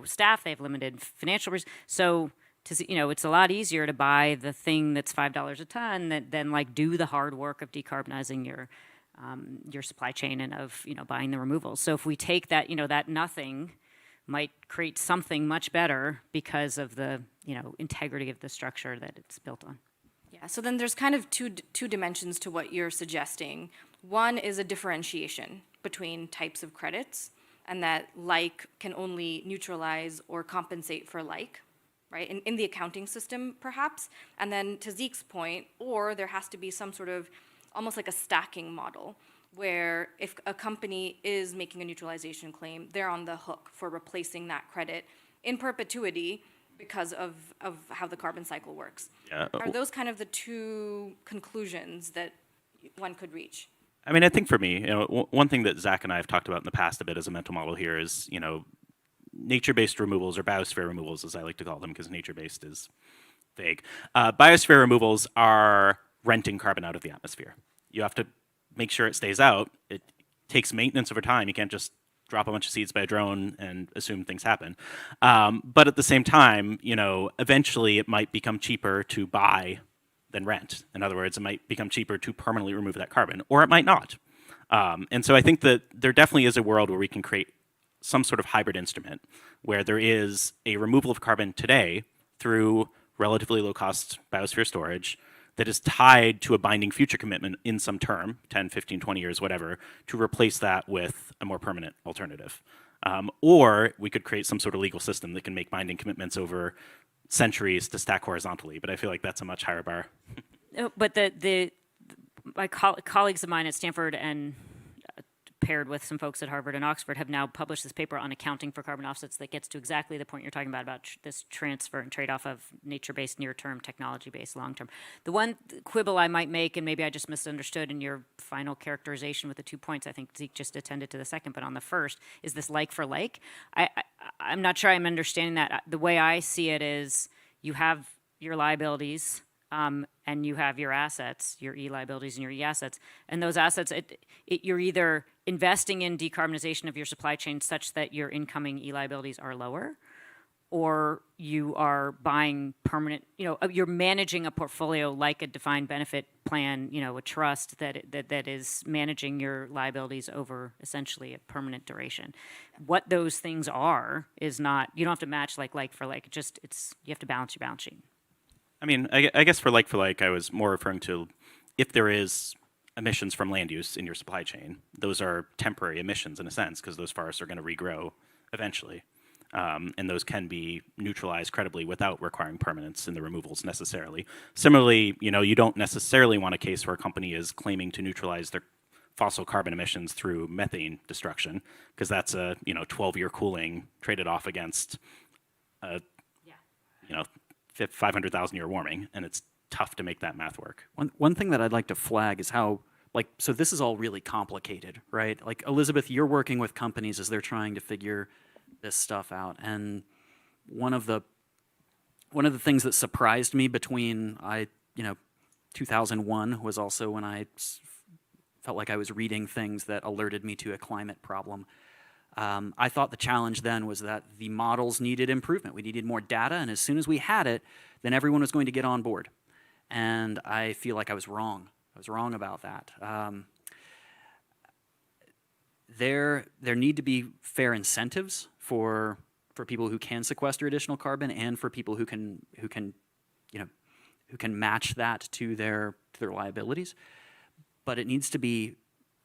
staff, they have limited financial so it's a lot easier to buy the thing that's $5 a ton than like do the hard work of decarbonizing your supply chain and of buying the removals. So if we take that, that nothing might create something much better because of the integrity of the structure that it's built on. Yeah, so then there's kind of two dimensions to what you're suggesting. One is a differentiation between types of credits, and that like can only neutralize or compensate for like, right? In the accounting system, perhaps. And then to Zeke's point, or there has to be some sort of almost like a stacking model, where if a company is making a neutralization claim, they're on the hook for replacing that credit in perpetuity because of how the carbon cycle works. Yeah. Are those kind of the two conclusions that one could reach? I mean, I think for me, one thing that Zach and I have talked about in the past a bit as a mental model here is, nature-based removals, or biosphere removals, as I like to call them, because nature-based is vague. Biosphere removals are renting carbon out of the atmosphere. You have to make sure it stays out. It takes maintenance over time. You can't just drop a bunch of seeds by a drone and assume things happen. But at the same time, eventually it might become cheaper to buy than rent. In other words, it might become cheaper to permanently remove that carbon, or it might not. And so I think that there definitely is a world where we can create some sort of hybrid instrument where there is a removal of carbon today through relatively low-cost biosphere storage that is tied to a binding future commitment in some term, 10, 15, 20 years, whatever, to replace that with a more permanent alternative. Or we could create some sort of legal system that can make binding commitments over centuries to stack horizontally, but I feel like that's a much higher bar. But my colleagues of mine at Stanford and paired with some folks at Harvard and Oxford have now published this paper on accounting for carbon offsets that gets to exactly the point you're talking about this transfer and trade-off of nature-based near-term, technology-based long-term. The one quibble I might make, and maybe I just misunderstood in your final characterization with the 2 points, I think Zeke just attended to the second, but on the first, is this like for like? I'm not sure I'm understanding that. The way I see it is you have your liabilities, and you have your assets, your E-liabilities and your E-assets. And those assets, you're either investing in decarbonization of your supply chain such that your incoming E-liabilities are lower, or you are buying permanent, you're managing a portfolio like a defined benefit plan, a trust that is managing your liabilities over essentially a permanent duration. What those things are is not, you don't have to match like for like, you have to balance your balance sheet. I mean, I guess for like, I was more referring to if there is emissions from land use in your supply chain, those are temporary emissions in a sense, because those forests are going to regrow eventually. And those can be neutralized credibly without requiring permanence in the removals necessarily. Similarly, you don't necessarily want a case where a company is claiming to neutralize their fossil carbon emissions through methane destruction, because that's a 12-year cooling traded off against a 500,000-year warming, and it's tough to make that math work. One thing that I'd like to flag is how, so this is all really complicated, right? Like, Elizabeth, you're working with companies as they're trying to figure this stuff out. And one of the things that surprised me between 2001 was also when I felt like I was reading things that alerted me to a climate problem. I thought the challenge then was that the models needed improvement. We needed more data, and as soon as we had it, then everyone was going to get on board. And I feel like I was wrong. I was wrong about that. There need to be fair incentives for people who can sequester additional carbon, and for people who can match that to their liabilities. But it needs to be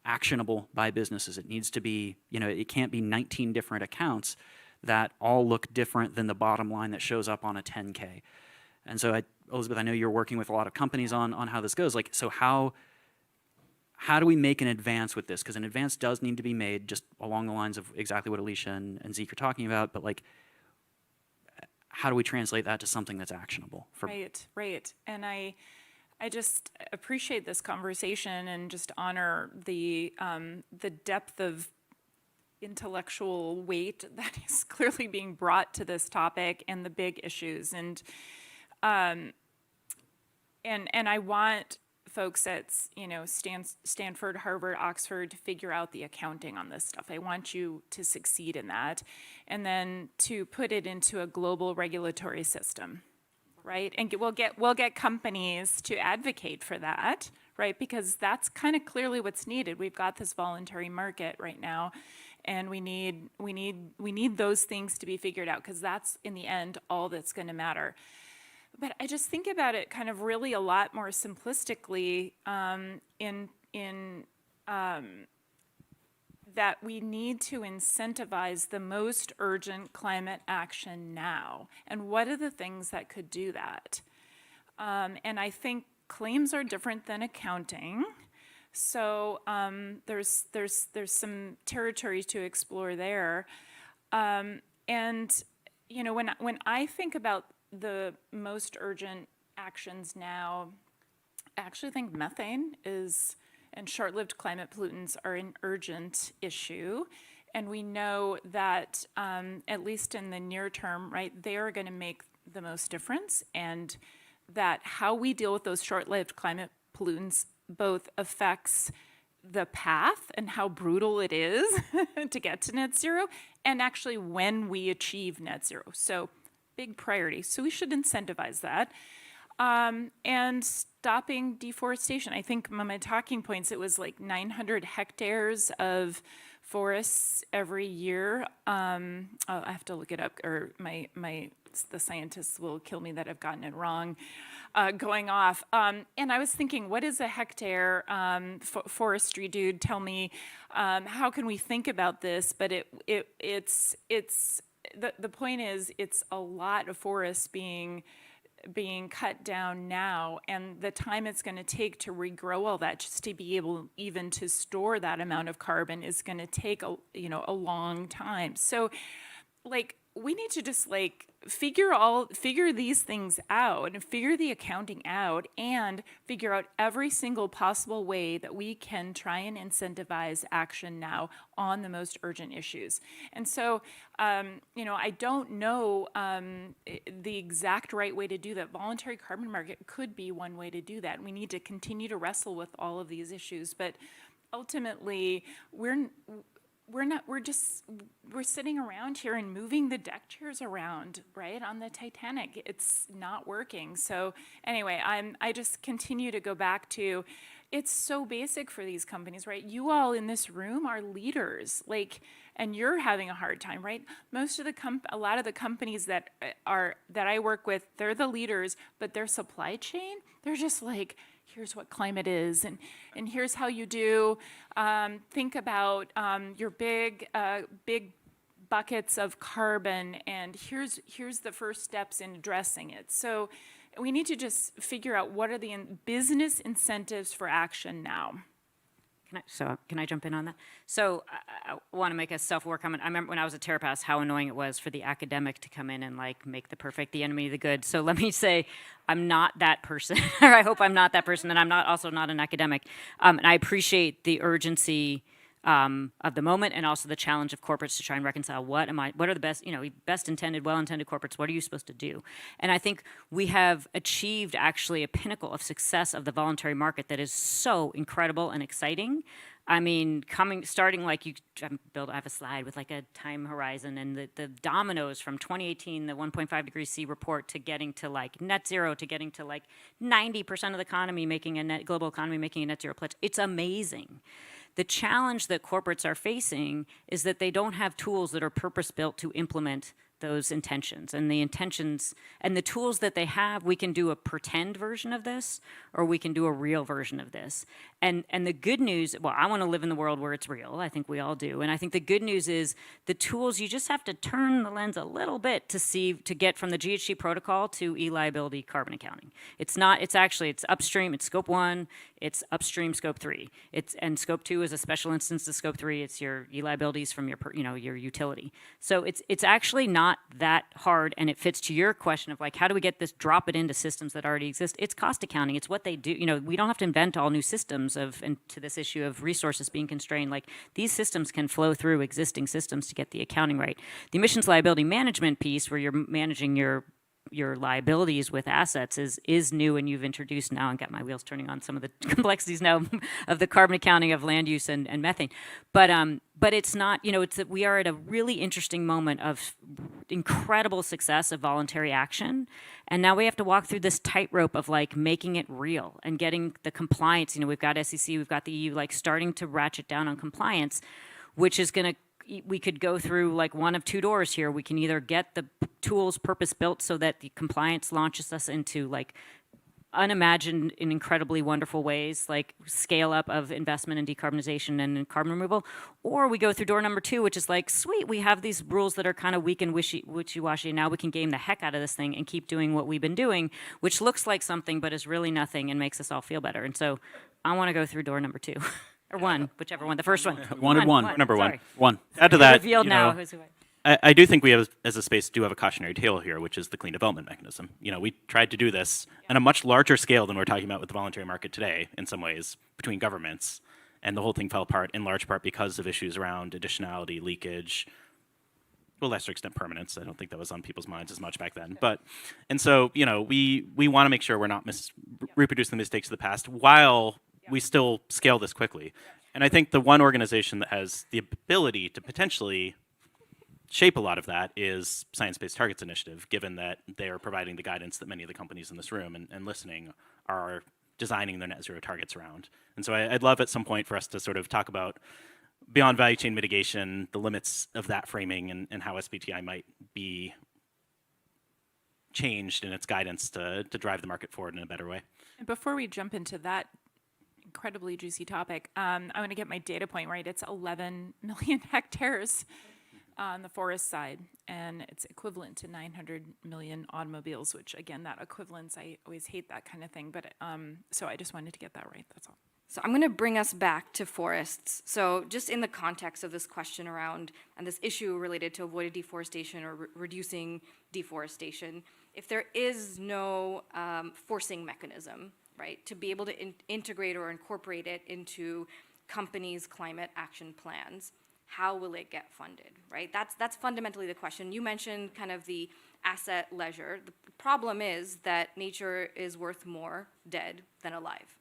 actionable by businesses. It needs to be, it can't be 19 different accounts that all look different than the bottom line that shows up on a 10K. And so, Elizabeth, I know you're working with a lot of companies on how this goes. Like, so how do we make an advance with this? Because an advance does need to be made, just along the lines of exactly what Alicia and Zeke are talking about. But like, how do we translate that to something that's actionable? Right. And I just appreciate this conversation and just honor the depth of intellectual weight that is clearly being brought to this topic and the big issues. And I want folks at Stanford, Harvard, Oxford to figure out the accounting on this stuff. I want you to succeed in that, and then to put it into a global regulatory system, right? And we'll get companies to advocate for that, right? Because that's kind of clearly what's needed. We've got this voluntary market right now, and we need those things to be figured out, because that's in the end all that's going to matter. But I just think about it kind of really a lot more simplistically in that we need to incentivize the most urgent climate action now. And what are the things that could do that? And I think claims are different than accounting. So there's some territory to explore there. And when I think about the most urgent actions now, I actually think methane and short-lived climate pollutants are an urgent issue. And we know that, at least in the near term, right, they are going to make the most difference. And that how we deal with those short-lived climate pollutants both affects the path and how brutal it is to get to net zero, and actually when we achieve net zero. So big priority. So we should incentivize that. And stopping deforestation. I think my talking points, it was like 900 hectares of forests every year. I have to look it up, or the scientists will kill me that I've gotten it wrong. Going off. And I was thinking, what is a hectare? Forestry dude, tell me, how can we think about this? But it's the point is, it's a lot of forests being cut down now, and the time it's going to take to regrow all that, just to be able even to store that amount of carbon, is going to take a long time. So, like, we need to just figure these things out and figure the accounting out and figure out every single possible way that we can try and incentivize action now on the most urgent issues. And so, I don't know the exact right way to do that. Voluntary carbon market could be one way to do that. We need to continue to wrestle with all of these issues, but ultimately, we're sitting around here and moving the deck chairs around, right, on the Titanic. It's not working. So anyway, I just continue to go back to, it's so basic for these companies, right? You all in this room are leaders, like, and you're having a hard time, right? Most of a lot of the companies that I work with, they're the leaders, but their supply chain, they're just like, here's what climate is, and here's how you do. Think about your big buckets of carbon, and here's the first steps in addressing it. So we need to just figure out what are the business incentives for action now. Can I jump in on that? So I want to make a self-aware comment. I remember when I was at TerraPass how annoying it was for the academic to come in and like make the perfect the enemy of the good. So let me say I'm not that person, or I hope I'm not that person, and I'm also not an academic. And I appreciate the urgency of the moment, and also the challenge of corporates to try and reconcile what are the best intended, well-intended corporates, what are you supposed to do? And I think we have achieved actually a pinnacle of success of the voluntary market that is so incredible and exciting. I mean, starting like I have a slide with like a time horizon, and the dominoes from 2018, the 1.5 degrees C report, to getting to like net zero, to getting to like 90% of the economy global economy making a net zero pledge. It's amazing. The challenge that corporates are facing is that they don't have tools that are purpose-built to implement those intentions. And the tools that they have, we can do a pretend version of this, or we can do a real version of this. And the good news, well, I want to live in the world where it's real. I think we all do. And I think the good news is the tools, you just have to turn the lens a little bit to get from the GHG protocol to e-liability carbon accounting. It's upstream, it's scope 1, it's upstream scope 3. And scope 2 is a special instance of scope 3. It's your e-liabilities from your utility. So it's actually not that hard, and it fits to your question of like, how do we drop it into systems that already exist? It's cost accounting. It's what they do. We don't have to invent all new systems and to this issue of resources being constrained. Like, these systems can flow through existing systems to get the accounting right. The emissions liability management piece, where you're managing your liabilities with assets, is new, and you've introduced now, and got my wheels turning on some of the complexities now of the carbon accounting of land use and methane. But it's not, we are at a really interesting moment of incredible success of voluntary action, and now we have to walk through this tightrope of like making it real and getting the compliance. We've got SEC, we've got the EU, like starting to ratchet down on compliance, which is going to, we could go through like one of two doors here. We can either get the tools purpose-built so that the compliance launches us into like unimagined in incredibly wonderful ways, like scale up of investment in decarbonization and in carbon removal, or we go through door number 2, which is like, sweet, we have these rules that are kind of weak and wishy-washy, and now we can game the heck out of this thing and keep doing what we've been doing, which looks like something but is really nothing and makes us all feel better. And so I want to go through door number 2. Or 1, whichever one. The first one. Number one. Sorry. One. Add to that, Revealed now who's who. I do think we have, as a space, do have a cautionary tale here, which is the clean development mechanism. We tried to do this on a much larger scale than we're talking about with the voluntary market today, in some ways, between governments, and the whole thing fell apart in large part because of issues around additionality, leakage, to a lesser extent permanence. I don't think that was on people's minds as much back then. And so, we want to make sure we're not reproducing the mistakes of the past while we still scale this quickly. And I think the one organization that has the ability to potentially shape a lot of that is Science-Based Targets Initiative, given that they are providing the guidance that many of the companies in this room and listening are designing their net zero targets around. And so I'd love at some point for us to sort of talk about, beyond value chain mitigation, the limits of that framing and how SBTI might be changed in its guidance to drive the market forward in a better way. And before we jump into that incredibly juicy topic, I want to get my data point right. It's 11 million hectares on the forest side, and it's equivalent to 900 million automobiles, which, again, that equivalence, I always hate that kind of thing, but so I just wanted to get that right, that's all. So I'm going to bring us back to forests. So just in the context of this question around, and this issue related to avoided deforestation or reducing deforestation, if there is no forcing mechanism, right, to be able to integrate or incorporate it into companies' climate action plans, how will it get funded, right? That's fundamentally the question. You mentioned kind of the asset leisure. The problem is that nature is worth more dead than alive.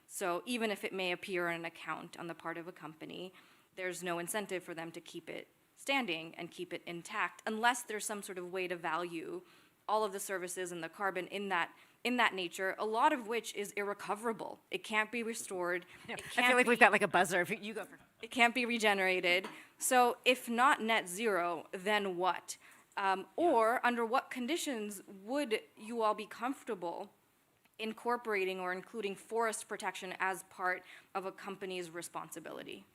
So even if it may appear on an account on the part of a company, there's no incentive for them to keep it standing and keep it intact unless there's some sort of way to value all of the services and the carbon in that nature, a lot of which is irrecoverable. It can't be restored. It I feel like we've got like a buzzer. If you go for it can't be regenerated. So if not net zero, then what? Or under what conditions would you all be comfortable incorporating or including forest protection as part of a company's responsibility?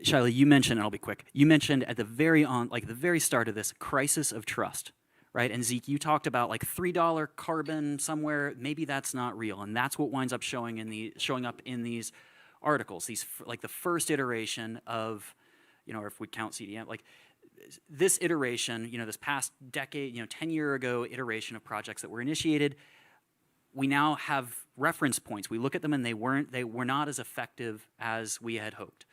Shiley, you mentioned, and I'll be quick, you mentioned at the very start of this, crisis of trust, right? And Zeke, you talked about like $3 carbon somewhere, maybe that's not real, and that's what winds up showing up in these articles, like the first iteration of, or if we count CDM, like this iteration, this past decade, 10-year ago iteration of projects that were initiated, we now have reference points. We look at them and they were not as effective as we had hoped.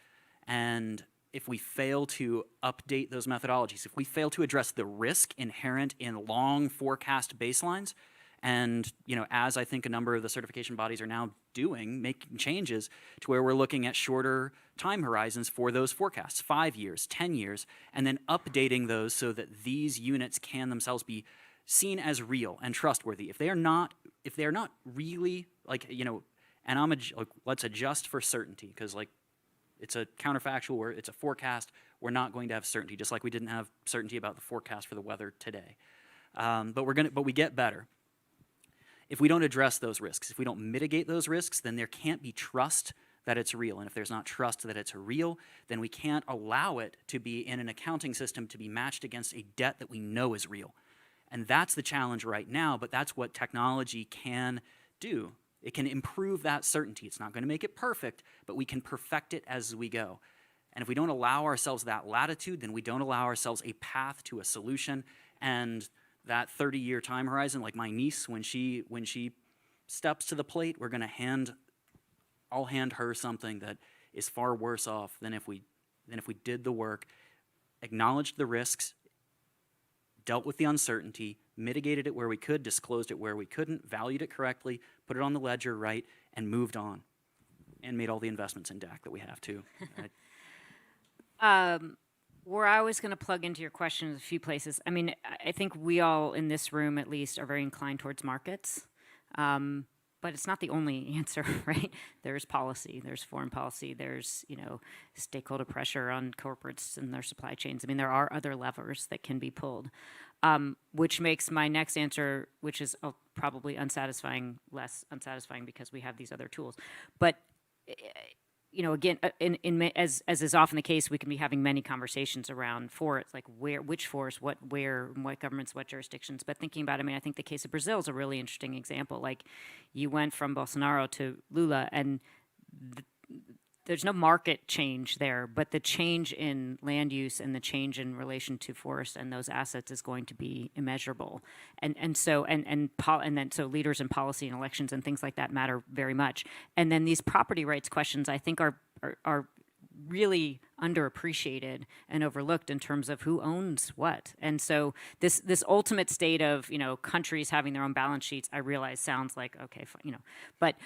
And if we fail to update those methodologies, if we fail to address the risk inherent in long forecast baselines, and as I think a number of the certification bodies are now doing, making changes to where we're looking at shorter time horizons for those forecasts, 5 years, 10 years, and then updating those so that these units can themselves be seen as real and trustworthy. If they are not really and let's adjust for certainty, because it's a counterfactual, or it's a forecast. We're not going to have certainty, just like we didn't have certainty about the forecast for the weather today. But we get better. If we don't address those risks, if we don't mitigate those risks, then there can't be trust that it's real. And if there's not trust that it's real, then we can't allow it to be in an accounting system to be matched against a debt that we know is real. And that's the challenge right now, but that's what technology can do. It can improve that certainty. It's not going to make it perfect, but we can perfect it as we go. And if we don't allow ourselves that latitude, then we don't allow ourselves a path to a solution. And that 30-year time horizon, like my niece, when she steps to the plate, I'll hand her something that is far worse off than if we did the work, acknowledged the risks, dealt with the uncertainty, mitigated it where we could, disclosed it where we couldn't, valued it correctly, put it on the ledger right, and moved on, and made all the investments in DAC that we have too. Where I was going to plug into your question is a few places. I mean, I think we all in this room, at least, are very inclined towards markets. But it's not the only answer, right? There's policy, there's foreign policy, there's, stakeholder pressure on corporates and their supply chains. I mean, there are other levers that can be pulled, which makes my next answer, which is probably less unsatisfying because we have these other tools. But again, as is often the case, we can be having many conversations around forests, like which forests, where, what governments, what jurisdictions. But thinking about, I think the case of Brazil is a really interesting example. Like, you went from Bolsonaro to Lula, and there's no market change there, but the change in land use and the change in relation to forest and those assets is going to be immeasurable. So leaders in policy and elections and things like that matter very much. And then these property rights questions, I think, are really underappreciated and overlooked in terms of who owns what. And so this ultimate state of countries having their own balance sheets, I realize sounds like okay, but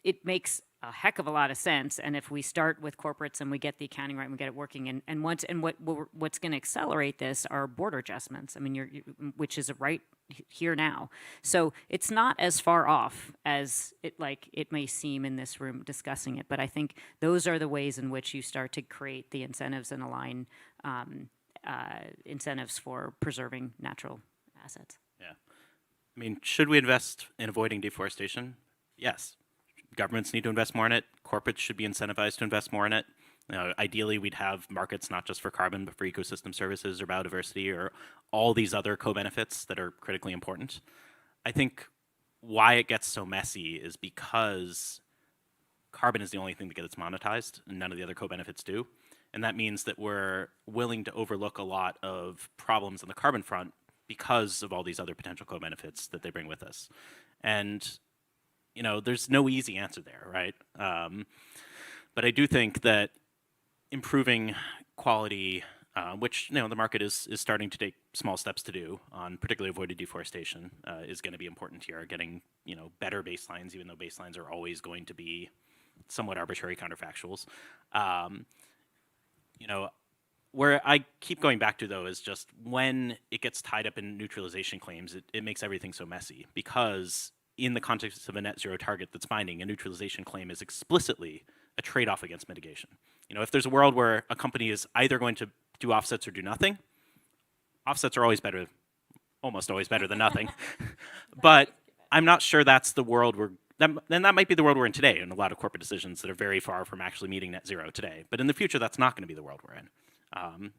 it makes a heck of a lot of sense. And if we start with corporates and we get the accounting right and we get it working, and what's going to accelerate this are border adjustments. I mean, which is right here now. So it's not as far off as it may seem in this room discussing it. But I think those are the ways in which you start to create the incentives and align incentives for preserving natural assets. Yeah. I mean, should we invest in avoiding deforestation? Yes. Governments need to invest more in it. Corporates should be incentivized to invest more in it. Ideally, we'd have markets not just for carbon, but for ecosystem services or biodiversity or all these other co-benefits that are critically important. I think why it gets so messy is because carbon is the only thing that gets monetized, and none of the other co-benefits do. And that means that we're willing to overlook a lot of problems on the carbon front because of all these other potential co-benefits that they bring with us. And there's no easy answer there, right? But I do think that improving quality, which the market is starting to take small steps to do on particularly avoided deforestation, is going to be important here. Getting better baselines, even though baselines are always going to be somewhat arbitrary counterfactuals. Where I keep going back to, though, is just when it gets tied up in neutralization claims, it makes everything so messy, because in the context of a net zero target that's binding, a neutralization claim is explicitly a trade-off against mitigation. If there's a world where a company is either going to do offsets or do nothing, offsets are almost always better than nothing. But I'm not sure that's the world then that might be the world we're in today, in a lot of corporate decisions that are very far from actually meeting net zero today. But in the future, that's not going to be the world we're in.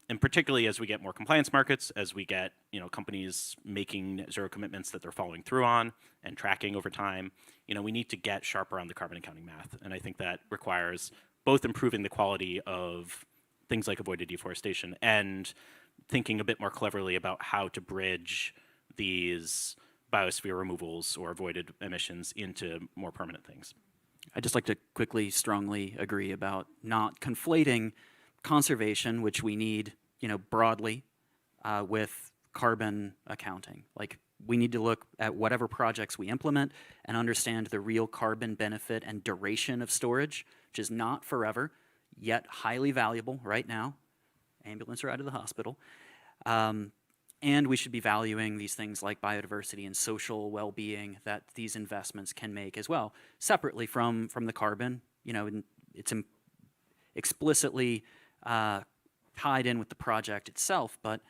And particularly as we get more compliance markets, as we get companies making net zero commitments that they're following through on and tracking over time, we need to get sharper on the carbon accounting math. And I think that requires both improving the quality of things like avoided deforestation and thinking a bit more cleverly about how to bridge these biosphere removals or avoided emissions into more permanent things. I'd just like to quickly, strongly agree about not conflating conservation, which we need, broadly, with carbon accounting. Like, we need to look at whatever projects we implement and understand the real carbon benefit and duration of storage, which is not forever, yet highly valuable right now. Ambulance ride to the hospital. And we should be valuing these things like biodiversity and social well-being that these investments can make as well, separately from the carbon. It's explicitly tied in with the project itself, but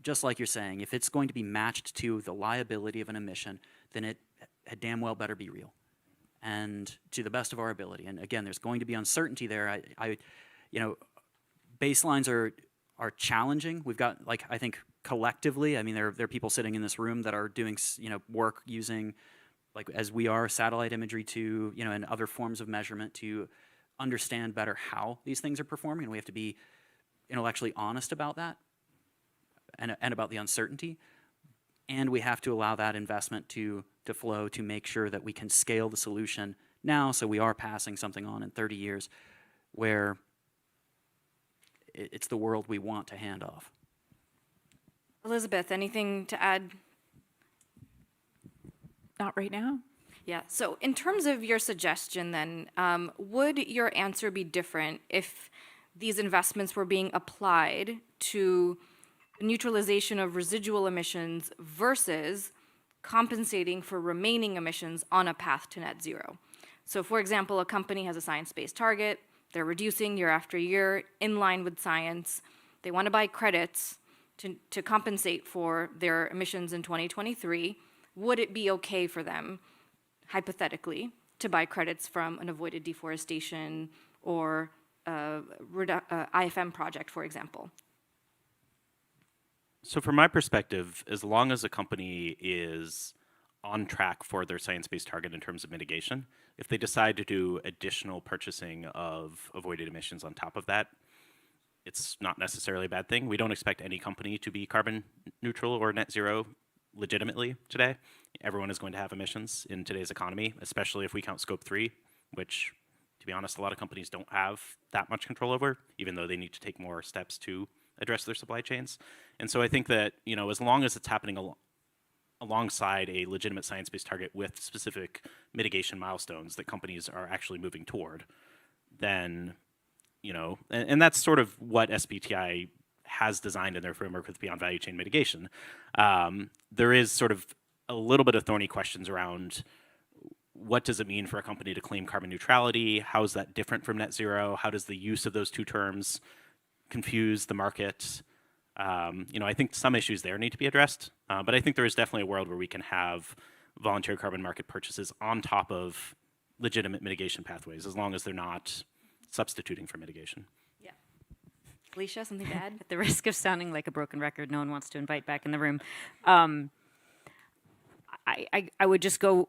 just like you're saying, if it's going to be matched to the liability of an emission, then it damn well better be real, and to the best of our ability. And again, there's going to be uncertainty there. Baselines are challenging. We've got, I think collectively, there are people sitting in this room that are doing, work using, as we are, satellite imagery to, and other forms of measurement to understand better how these things are performing. And we have to be intellectually honest about that and about the uncertainty. And we have to allow that investment to flow to make sure that we can scale the solution now, so we are passing something on in 30 years where it's the world we want to hand off. Elizabeth, anything to add? Not right now. Yeah, so in terms of your suggestion then, would your answer be different if these investments were being applied to neutralization of residual emissions versus compensating for remaining emissions on a path to net zero? So for example, a company has a science-based target, they're reducing year after year in line with science, they want to buy credits to compensate for their emissions in 2023, would it be okay for them, hypothetically, to buy credits from an avoided deforestation or IFM project, for example? So from my perspective, as long as a company is on track for their science-based target in terms of mitigation, if they decide to do additional purchasing of avoided emissions on top of that, it's not necessarily a bad thing. We don't expect any company to be carbon neutral or net zero legitimately today. Everyone is going to have emissions in today's economy, especially if we count scope 3, which, to be honest, a lot of companies don't have that much control over, even though they need to take more steps to address their supply chains. And so I think that, as long as it's happening alongside a legitimate science-based target with specific mitigation milestones that companies are actually moving toward, then, and that's sort of what SBTI has designed in their framework with beyond value chain mitigation. There is sort of a little bit of thorny questions around what does it mean for a company to claim carbon neutrality? How is that different from net zero? How does the use of those two terms confuse the market? I think some issues there need to be addressed, but I think there is definitely a world where we can have voluntary carbon market purchases on top of legitimate mitigation pathways, as long as they're not substituting for mitigation. Yeah. Alicia, something to add? At the risk of sounding like a broken record, no one wants to invite back in the room. I would just go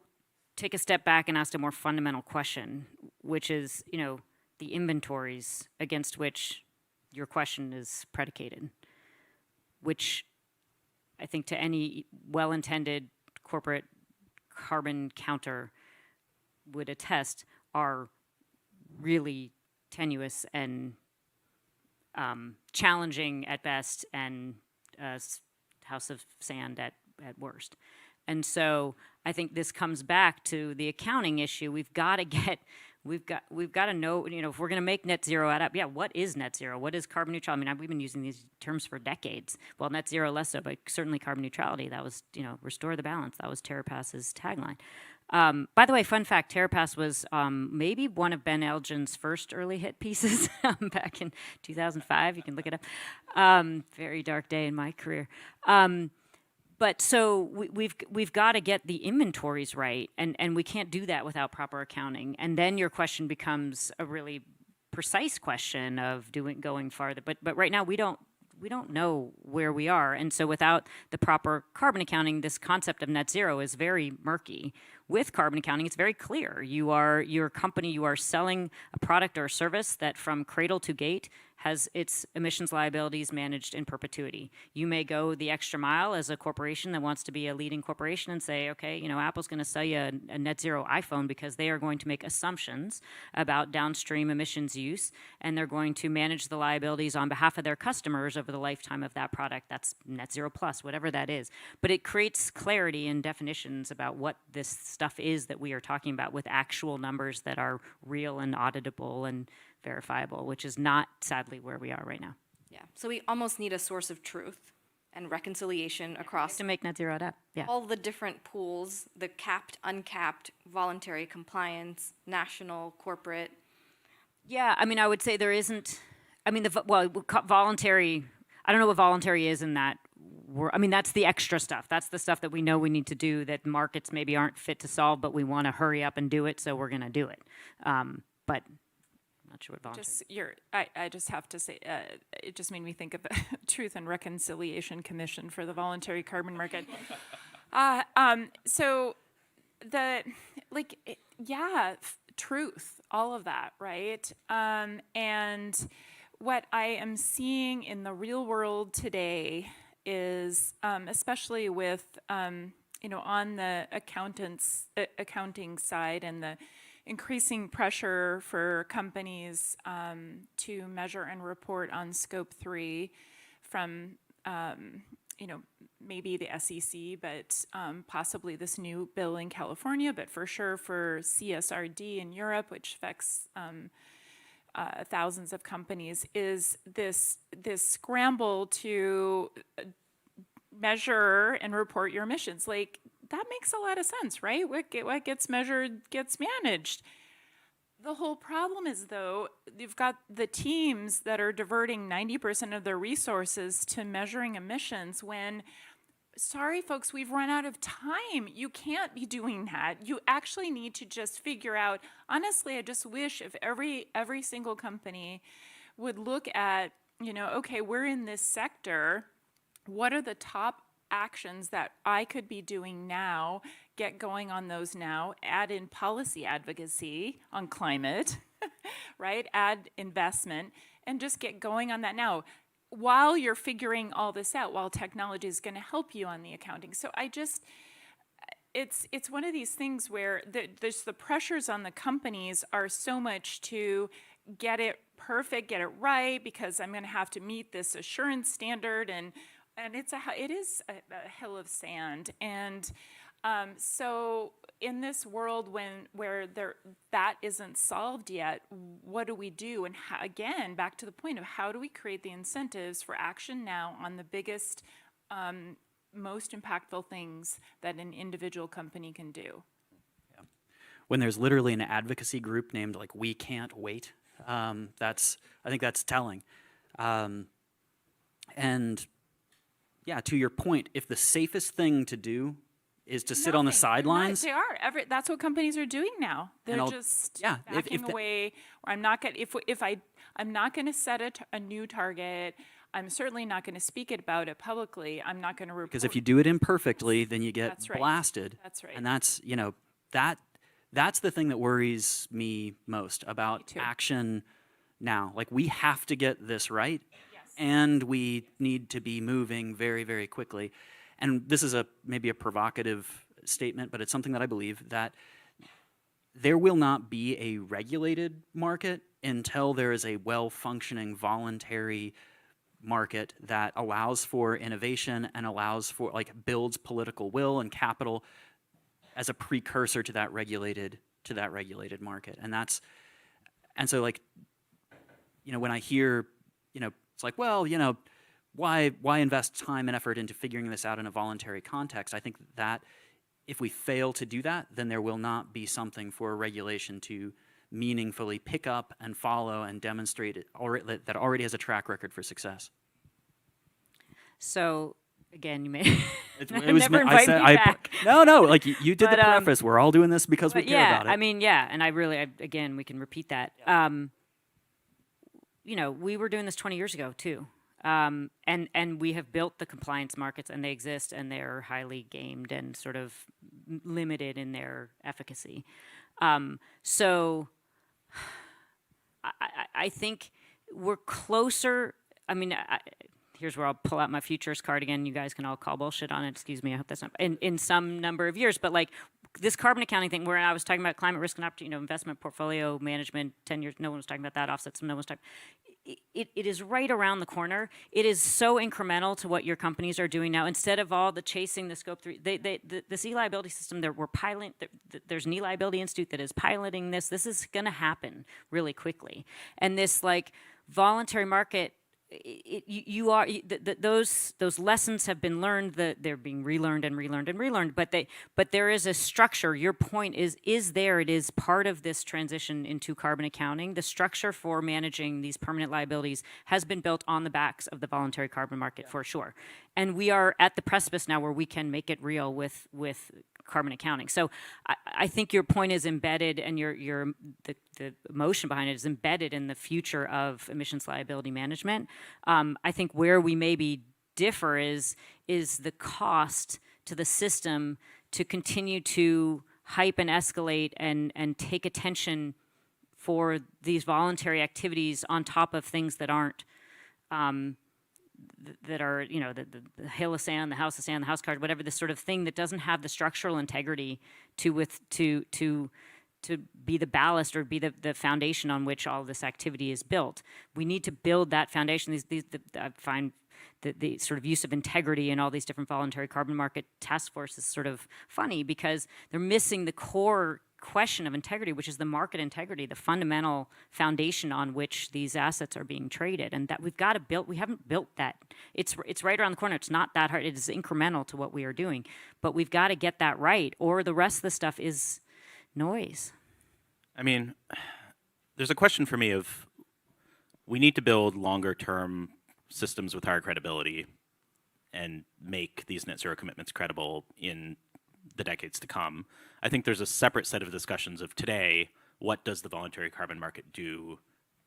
take a step back and ask a more fundamental question, which is, the inventories against which your question is predicated, which I think to any well-intended corporate carbon counter would attest are really tenuous and challenging at best, and house of sand at worst. And so I think this comes back to the accounting issue. We've got to get we've got to know, if we're going to make net zero add up, what is net zero? What is carbon neutral? I mean, we've been using these terms for decades. Well, net zero less so, but certainly carbon neutrality. That was, restore the balance. That was TerraPass's tagline. By the way, fun fact, TerraPass was maybe one of Ben Elgin's first early hit pieces back in 2005. You can look it up. Very dark day in my career. But so we've got to get the inventories right, and we can't do that without proper accounting. And then your question becomes a really precise question of going farther. But right now we don't know where we are, and so without the proper carbon accounting, this concept of net zero is very murky. With carbon accounting, it's very clear. Your company, you are selling a product or a service that from cradle to gate has its emissions liabilities managed in perpetuity. You may go the extra mile as a corporation that wants to be a leading corporation and say, okay, Apple's going to sell you a net zero iPhone because they are going to make assumptions about downstream emissions use, and they're going to manage the liabilities on behalf of their customers over the lifetime of that product. That's net zero plus, whatever that is. But it creates clarity and definitions about what this stuff is that we are talking about with actual numbers that are real and auditable and verifiable, which is not, sadly, where we are right now. Yeah, so we almost need a source of truth and reconciliation across To make net zero add up, all the different pools, the capped, uncapped, voluntary compliance, national, corporate. Yeah, I mean, I would say there isn't, voluntary, I don't know what voluntary is in that. That's the extra stuff. That's the stuff that we know we need to do that markets maybe aren't fit to solve, but we want to hurry up and do it, so we're going to do it. But I'm not sure what voluntary. I just have to say, it just made me think of the Truth and Reconciliation Commission for the voluntary carbon market. Truth, all of that, right? And what I am seeing in the real world today is, especially with, on the accounting side and the increasing pressure for companies to measure and report on Scope 3 from, maybe the SEC, but possibly this new bill in California, but for sure for CSRD in Europe, which affects thousands of companies, is this scramble to measure and report your emissions. Like, that makes a lot of sense, right? What gets measured gets managed. The whole problem is, though, you've got the teams that are diverting 90% of their resources to measuring emissions when, sorry folks, we've run out of time. You can't be doing that. You actually need to just figure out, honestly, I just wish if every single company would look at, okay, we're in this sector, what are the top actions that I could be doing now, get going on those now, add in policy advocacy on climate, right? Add investment, and just get going on that now while you're figuring all this out, while technology is going to help you on the accounting. So it's one of these things where there's the pressures on the companies are so much to get it perfect, get it right, because I'm going to have to meet this assurance standard, and it is a hill of sand. And so in this world where that isn't solved yet, what do we do? And again, back to the point of how do we create the incentives for action now on the biggest, most impactful things that an individual company can do? Yeah. When there's literally an advocacy group named like We Can't Wait, I think that's telling. And yeah, to your point, if the safest thing to do is to sit on the sidelines. They are. That's what companies are doing now. They're just backing away. Or I'm not going. I'm not going to set a new target. I'm certainly not going to speak about it publicly. I'm not going to report. Because if you do it imperfectly, then you get blasted. That's right. And that's that's the thing that worries me most about action now. Like, we have to get this right. And we need to be moving very, very quickly. And this is maybe a provocative statement, but it's something that I believe, that there will not be a regulated market until there is a well-functioning voluntary market that allows for innovation and allows for, builds political will and capital as a precursor to that regulated to that regulated market. And so like, when I hear, it's like, well, why invest time and effort into figuring this out in a voluntary context? I think that if we fail to do that, then there will not be something for regulation to meaningfully pick up and follow and demonstrate that already has a track record for success. So again, you may It never was invite me back. No, like you did the But, preface. We're all doing this because we But care yeah, about it. I mean, yeah, and again, we can repeat that. We were doing this 20 years ago too, and we have built the compliance markets, and they exist, and they're highly gamed and sort of limited in their efficacy. So I think we're closer. I mean, here's where I'll pull out my futures card again. You guys can all call bullshit on it. Excuse me. I hope that's not in some number of years. But like this carbon accounting thing, where I was talking about climate risk and opportunity, investment portfolio management, 10 years. No one was talking about that. Offsets. No one's talking. It is right around the corner. It is so incremental to what your companies are doing now. Instead of all the chasing the scope 3, this e-liability system that we're piloting, there's an e-liability institute that is piloting this. This is going to happen really quickly. And this like voluntary market, those lessons have been learned. That they're being relearned and relearned and relearned. But there is a structure. Your point is there. It is part of this transition into carbon accounting. The structure for managing these permanent liabilities has been built on the backs of the voluntary carbon market for sure. And we are at the precipice now where we can make it real with carbon accounting. So I think your point is embedded, and the emotion behind it is embedded in the future of emissions liability management. I think where we maybe differ is the cost to the system to continue to hype and escalate and take attention for these voluntary activities on top of things that aren't that are, the hill of sand, the house of sand, the house card, whatever, this sort of thing that doesn't have the structural integrity to be the ballast or be the foundation on which all this activity is built. We need to build that foundation. I find the sort of use of integrity in all these different voluntary carbon market task forces sort of funny, because they're missing the core question of integrity, which is the market integrity, the fundamental foundation on which these assets are being traded, and that we've got to build. We haven't built that. It's right around the corner. It's not that hard. It is incremental to what we are doing, but we've got to get that right, or the rest of the stuff is noise. I mean, there's a question for me of, we need to build longer term systems with higher credibility and make these net zero commitments credible in the decades to come. I think there's a separate set of discussions of today, what does the voluntary carbon market do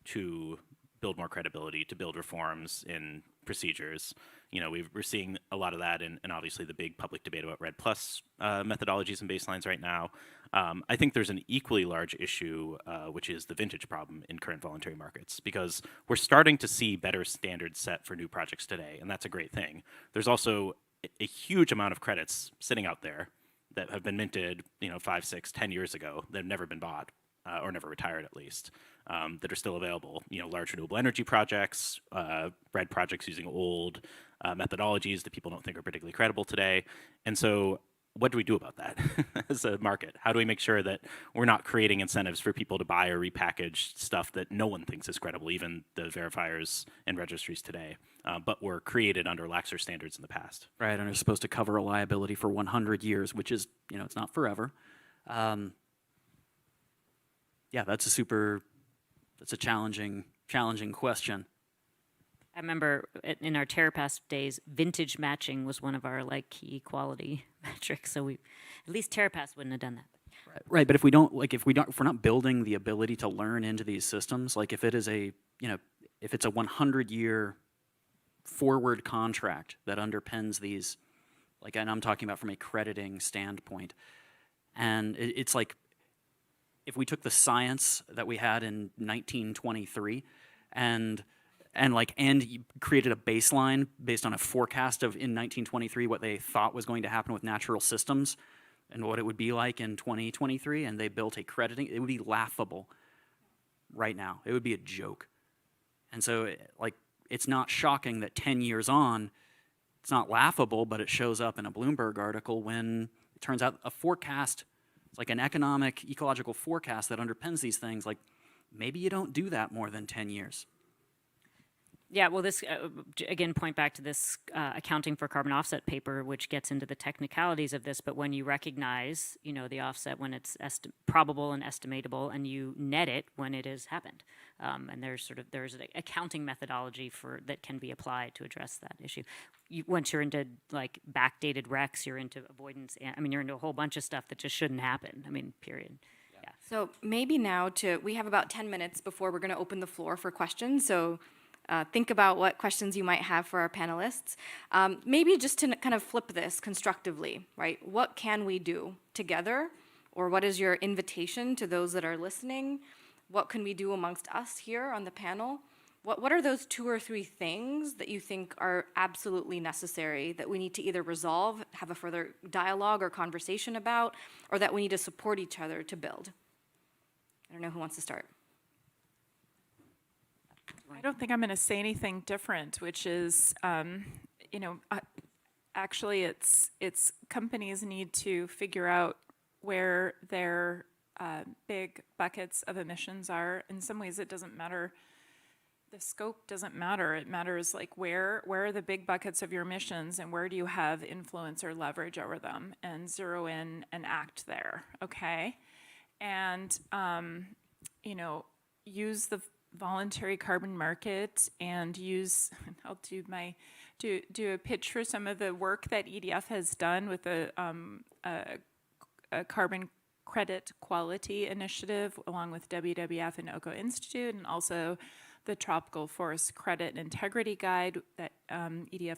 to build more credibility, to build reforms in procedures? We're seeing a lot of that in obviously the big public debate about RED Plus methodologies and baselines right now. I think there's an equally large issue, which is the vintage problem in current voluntary markets, because we're starting to see better standards set for new projects today, and that's a great thing. There's also a huge amount of credits sitting out there that have been minted, 5, 6, 10 years ago, that have never been bought, or never retired at least, that are still available. Large renewable energy projects, RED projects using old methodologies that people don't think are particularly credible today. And so what do we do about that as a market? How do we make sure that we're not creating incentives for people to buy or repackage stuff that no one thinks is credible, even the verifiers and registries today, but were created under laxer standards in the past? Right, and are supposed to cover a liability for 100 years, which is, it's not forever. Yeah, that's a challenging question. I remember in our TerraPass days, vintage matching was one of our key quality metrics. So at least TerraPass wouldn't have done that. Right, but if we're not building the ability to learn into these systems, like if it's a 100-year forward contract that underpins these, and I'm talking about from a crediting standpoint, and it's like, if we took the science that we had in 1923 and created a baseline based on a forecast of in 1923 what they thought was going to happen with natural systems and what it would be like in 2023, and they built a crediting, it would be laughable right now. It would be a joke. And so it's not shocking that 10 years on, it's not laughable, but it shows up in a Bloomberg article when it turns out a forecast It's like an economic ecological forecast that underpins these things. Like, maybe you don't do that more than 10 years. Yeah, well, this, again, point back to this accounting for carbon offset paper, which gets into the technicalities of this, but when you recognize, the offset when it's probable and estimatable, and you net it when it has happened. And there's an accounting methodology that can be applied to address that issue. Once you're into, like, backdated recs, you're into avoidance, you're into a whole bunch of stuff that just shouldn't happen, period. Yeah. So maybe now we have about 10 minutes before we're going to open the floor for questions. So think about what questions you might have for our panelists. Maybe just to kind of flip this constructively, right? What can we do together? Or what is your invitation to those that are listening? What can we do amongst us here on the panel? What are those 2 or 3 things that you think are absolutely necessary that we need to either resolve, have a further dialogue or conversation about, or that we need to support each other to build? I don't know who wants to start. I don't think I'm going to say anything different, which is, actually it's companies need to figure out where their big buckets of emissions are. In some ways, it doesn't matter. The scope doesn't matter. It matters like where are the big buckets of your emissions and where do you have influence or leverage over them, and zero in and act there, okay? And, use the voluntary carbon market and I'll do a pitch for some of the work that EDF has done with a carbon credit quality initiative along with WWF and OCO Institute, and also the Tropical Forest Credit and Integrity Guide that EDF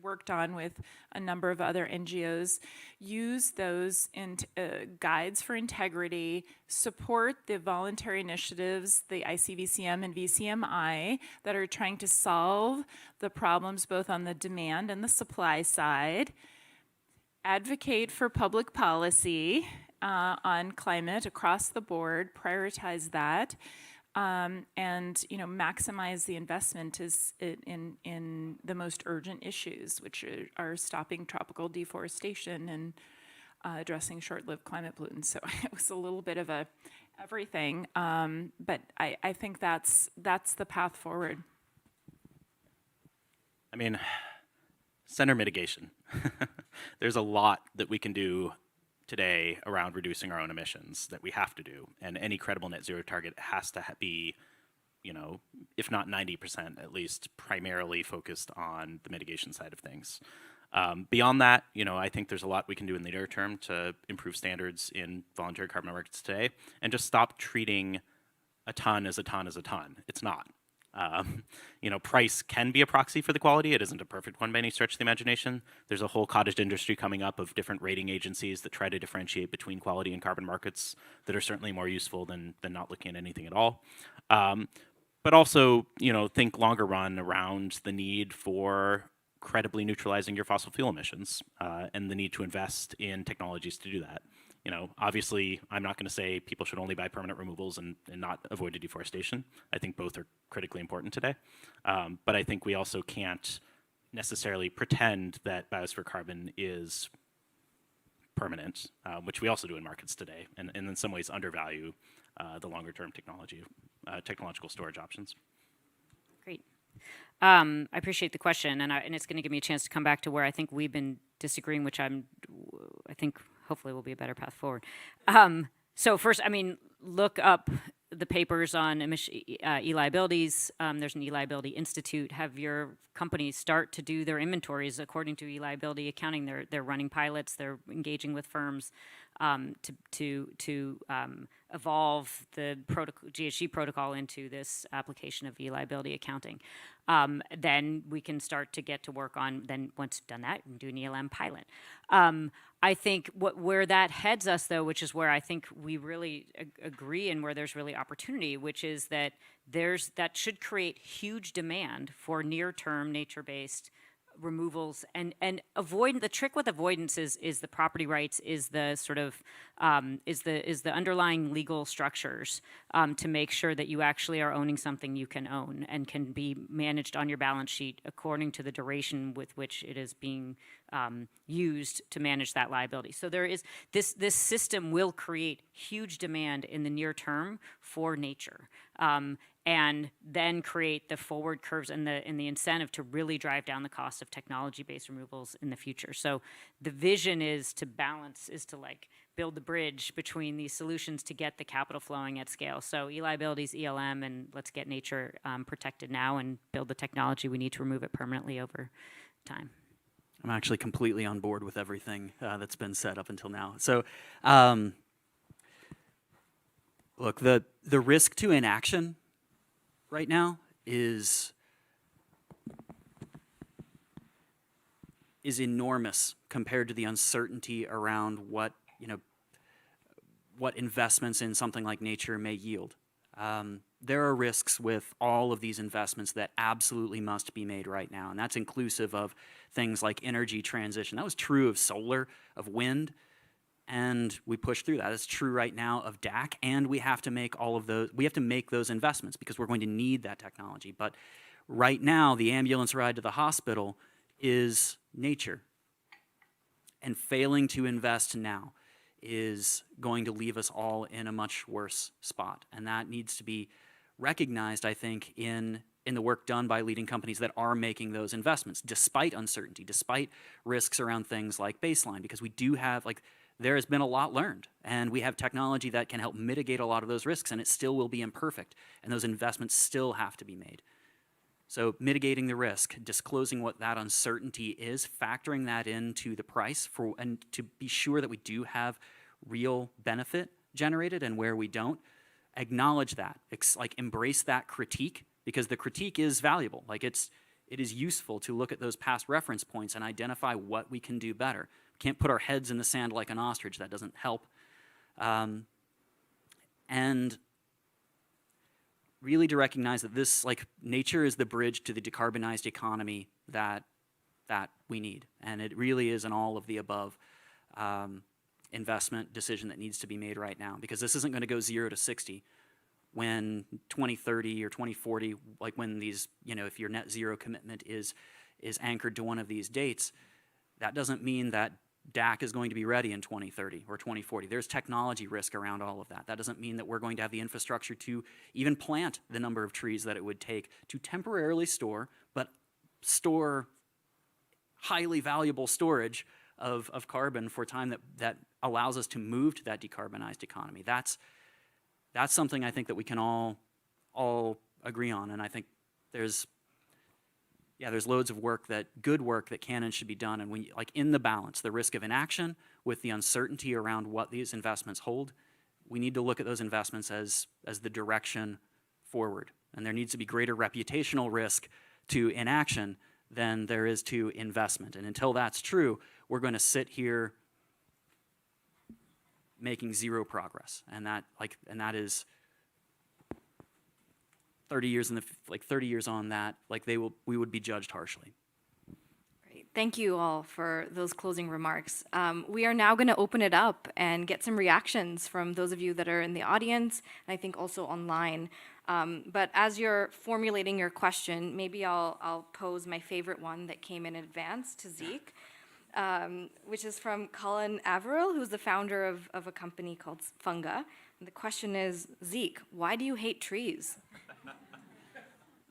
worked on with a number of other NGOs. Use those guides for integrity, support the voluntary initiatives, the ICVCM and VCMI, that are trying to solve the problems both on the demand and the supply side. Advocate for public policy on climate across the board, prioritize that. And maximize the investment in the most urgent issues, which are stopping tropical deforestation and addressing short-lived climate pollutants. So it was a little bit of everything, but I think that's the path forward. Center mitigation. There's a lot that we can do today around reducing our own emissions that we have to do, and any credible net zero target has to be, if not 90%, at least primarily focused on the mitigation side of things. Beyond that, I think there's a lot we can do in the near term to improve standards in voluntary carbon markets today, and just stop treating a ton as a ton as a ton. It's not. Price can be a proxy for the quality. It isn't a perfect one by any stretch of the imagination. There's a whole cottage industry coming up of different rating agencies that try to differentiate between quality and carbon markets that are certainly more useful than not looking at anything at all. But also, think longer run around the need for credibly neutralizing your fossil fuel emissions and the need to invest in technologies to do that. Obviously, I'm not going to say people should only buy permanent removals and not avoid deforestation. I think both are critically important today. But I think we also can't necessarily pretend that biosphere carbon is permanent, which we also do in markets today, and in some ways undervalue the longer-term technological storage options. Great. I appreciate the question, and it's going to give me a chance to come back to where I think we've been disagreeing, which I think hopefully will be a better path forward. So first, look up the papers on e-liabilities. There's an e-liability institute. Have your companies start to do their inventories according to e-liability accounting. They're running pilots. They're engaging with firms to evolve the GHG protocol into this application of e-liability accounting. Then we can start to get to work on, then once we've done that, we can do an ELM pilot. I think where that heads us, though, which is where I think we really agree and where there's really opportunity, which is that that should create huge demand for near-term nature-based removals and avoid the trick with avoidance is the property rights, is the sort of is the underlying legal structures to make sure that you actually are owning something you can own and can be managed on your balance sheet according to the duration with which it is being used to manage that liability. So there is this system will create huge demand in the near term for nature. And then create the forward curves and the incentive to really drive down the cost of technology-based removals in the future. So the vision is to balance, is to like build the bridge between these solutions to get the capital flowing at scale. So e-liabilities, ELM, and let's get nature protected now and build the technology we need to remove it permanently over time. I'm actually completely on board with everything that's been said up until now. So, look, the risk to inaction right now is enormous compared to the uncertainty around what investments in something like nature may yield. There are risks with all of these investments that absolutely must be made right now, and that's inclusive of things like energy transition. That was true of solar, of wind, and we push through that. It's true right now of DAC, and we have to make all of those. We have to make those investments because we're going to need that technology. But right now, the ambulance ride to the hospital is nature, and failing to invest now is going to leave us all in a much worse spot, and that needs to be recognized, I think, in the work done by leading companies that are making those investments, despite uncertainty, despite risks around things like baseline, because we do have there has been a lot learned, and we have technology that can help mitigate a lot of those risks, and it still will be imperfect, and those investments still have to be made. So mitigating the risk, disclosing what that uncertainty is, factoring that into the price, and to be sure that we do have real benefit generated, and where we don't, acknowledge that, embrace that critique, because the critique is valuable. It is useful to look at those past reference points and identify what we can do better. Can't put our heads in the sand like an ostrich. That doesn't help. And really to recognize that this, nature is the bridge to the decarbonized economy that we need. And it really is an all of the above investment decision that needs to be made right now, because this isn't going to go 0 to 60 when 2030 or 2040, when these, if your net zero commitment is anchored to one of these dates. That doesn't mean that DAC is going to be ready in 2030 or 2040. There's technology risk around all of that. That doesn't mean that we're going to have the infrastructure to even plant the number of trees that it would take to temporarily store, but store highly valuable storage of carbon for time that allows us to move to that decarbonized economy. That's something I think that we can all agree on, and I think there's loads of good work that can and should be done, and in the balance, the risk of inaction with the uncertainty around what these investments hold, we need to look at those investments as the direction forward, and there needs to be greater reputational risk to inaction than there is to investment, and until that's true, we're going to sit here making zero progress, and that is 30 years 30 years on that, we would be judged harshly. Great. Thank you all for those closing remarks. We are now going to open it up and get some reactions from those of you that are in the audience, and I think also online. But as you're formulating your question, maybe I'll pose my favorite one that came in advance to Zeke, which is from Colin Averill, who's the founder of a company called Funga. And the question is, Zeke, why do you hate trees?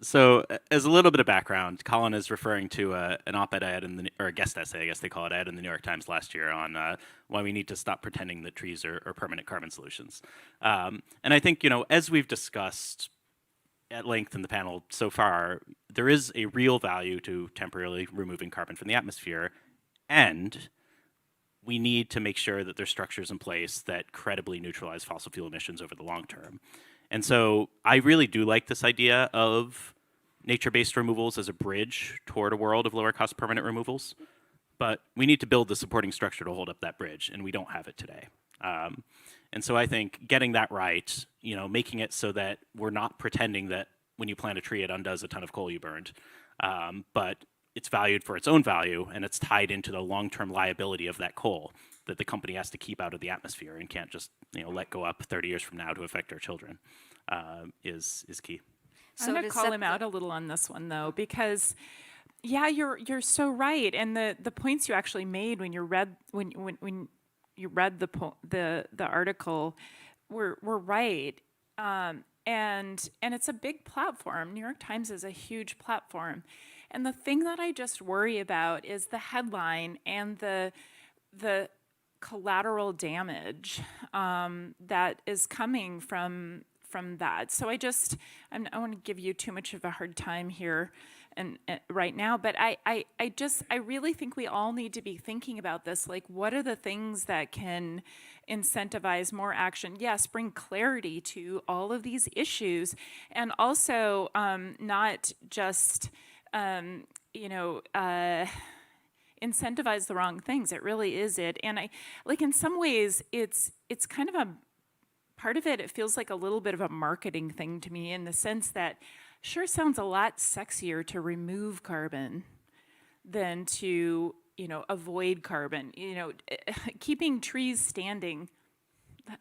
So, as a little bit of background, Colin is referring to an op-ed ad or a guest essay, I guess they call it, ad in the New York Times last year on why we need to stop pretending that trees are permanent carbon solutions. And I think, as we've discussed at length in the panel so far, there is a real value to temporarily removing carbon from the atmosphere, and we need to make sure that there's structures in place that credibly neutralize fossil fuel emissions over the long term. And so I really do like this idea of nature-based removals as a bridge toward a world of lower-cost permanent removals, but we need to build the supporting structure to hold up that bridge, and we don't have it today. And so I think getting that right, making it so that we're not pretending that when you plant a tree, it undoes a ton of coal you burned, but it's valued for its own value, and it's tied into the long-term liability of that coal that the company has to keep out of the atmosphere and can't just let go up 30 years from now to affect our children, is key. I'm going to to call set him out a little on this one though, because yeah, you're so right, and the points you actually made when you read the article were right, and it's a big platform. New York Times is a huge platform, and the thing that I just worry about is the headline and the collateral damage that is coming from that. So I want to give you too much of a hard time here and right now, but I really think we all need to be thinking about this. Like, what are the things that can incentivize more action? Yes, bring clarity to all of these issues, and also not just incentivize the wrong things. It really is it. And I like, in some ways it's kind of a part of it. It feels like a little bit of a marketing thing to me, in the sense that sure sounds a lot sexier to remove carbon than to avoid carbon. Keeping trees standing,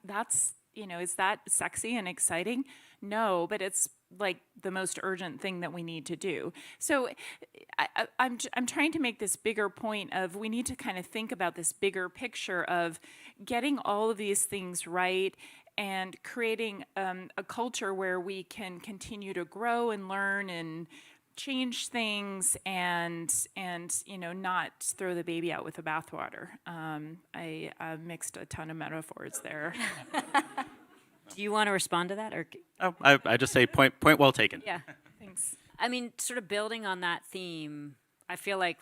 that's is that sexy and exciting? No, but it's like the most urgent thing that we need to do. So I'm trying to make this bigger point of, we need to kind of think about this bigger picture of getting all of these things right, and creating a culture where we can continue to grow and learn and change things, and not throw the baby out with the bathwater. I mixed a ton of metaphors there. Do you want to respond to that, or? Oh, I just say point well taken. Yeah. Thanks. I mean, sort of building on that theme, I feel like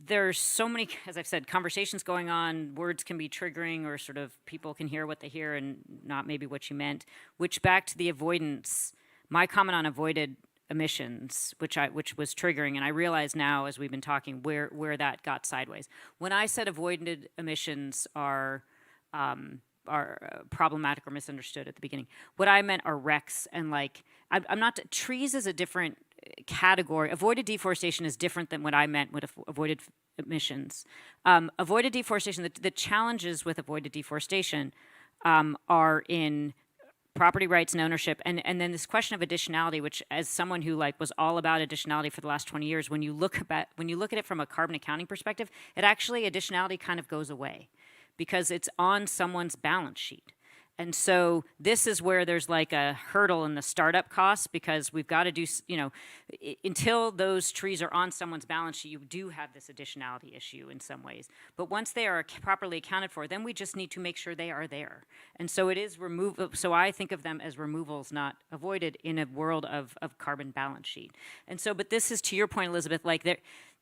there's so many, as I've said, conversations going on. Words can be triggering, or sort of people can hear what they hear and not maybe what you meant. Which, back to the avoidance, my comment on avoided emissions, which was triggering, and I realize now as we've been talking where that got sideways. When I said avoided emissions are problematic or misunderstood at the beginning, what I meant are RECs, and like I'm not, trees is a different category. Avoided deforestation is different than what I meant with avoided emissions. Avoided deforestation, the challenges with avoided deforestation are in property rights and ownership, and then this question of additionality, which, as someone who was all about additionality for the last 20 years, when you look at it from a carbon accounting perspective, it actually, additionality kind of goes away, because it's on someone's balance sheet. And so this is where there's like a hurdle in the startup costs, because we've got to do, until those trees are on someone's balance sheet, you do have this additionality issue in some ways. But once they are properly accounted for, then we just need to make sure they are there. And so it is so I think of them as removals, not avoided, in a world of carbon balance sheet. And so, but this is, to your point, Elizabeth, like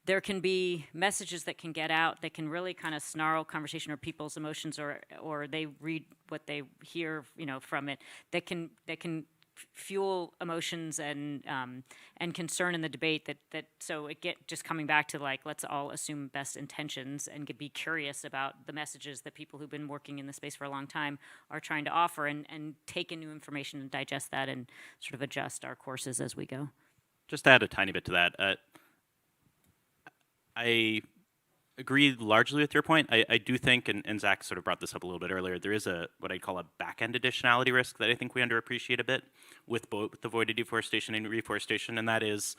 there can be messages that can get out that can really kind of snarl conversation or people's emotions, or they read what they hear, from it, that can fuel emotions and concern in the debate. So just coming back to, like, let's all assume best intentions and be curious about the messages that people who've been working in the space for a long time are trying to offer, and take in new information and digest that and sort of adjust our courses as we go. Just to add a tiny bit to that. I agree largely with your point. I do think, and Zach sort of brought this up a little bit earlier, there is what I'd call a back-end additionality risk that I think we underappreciate a bit with both avoided deforestation and reforestation, and that is,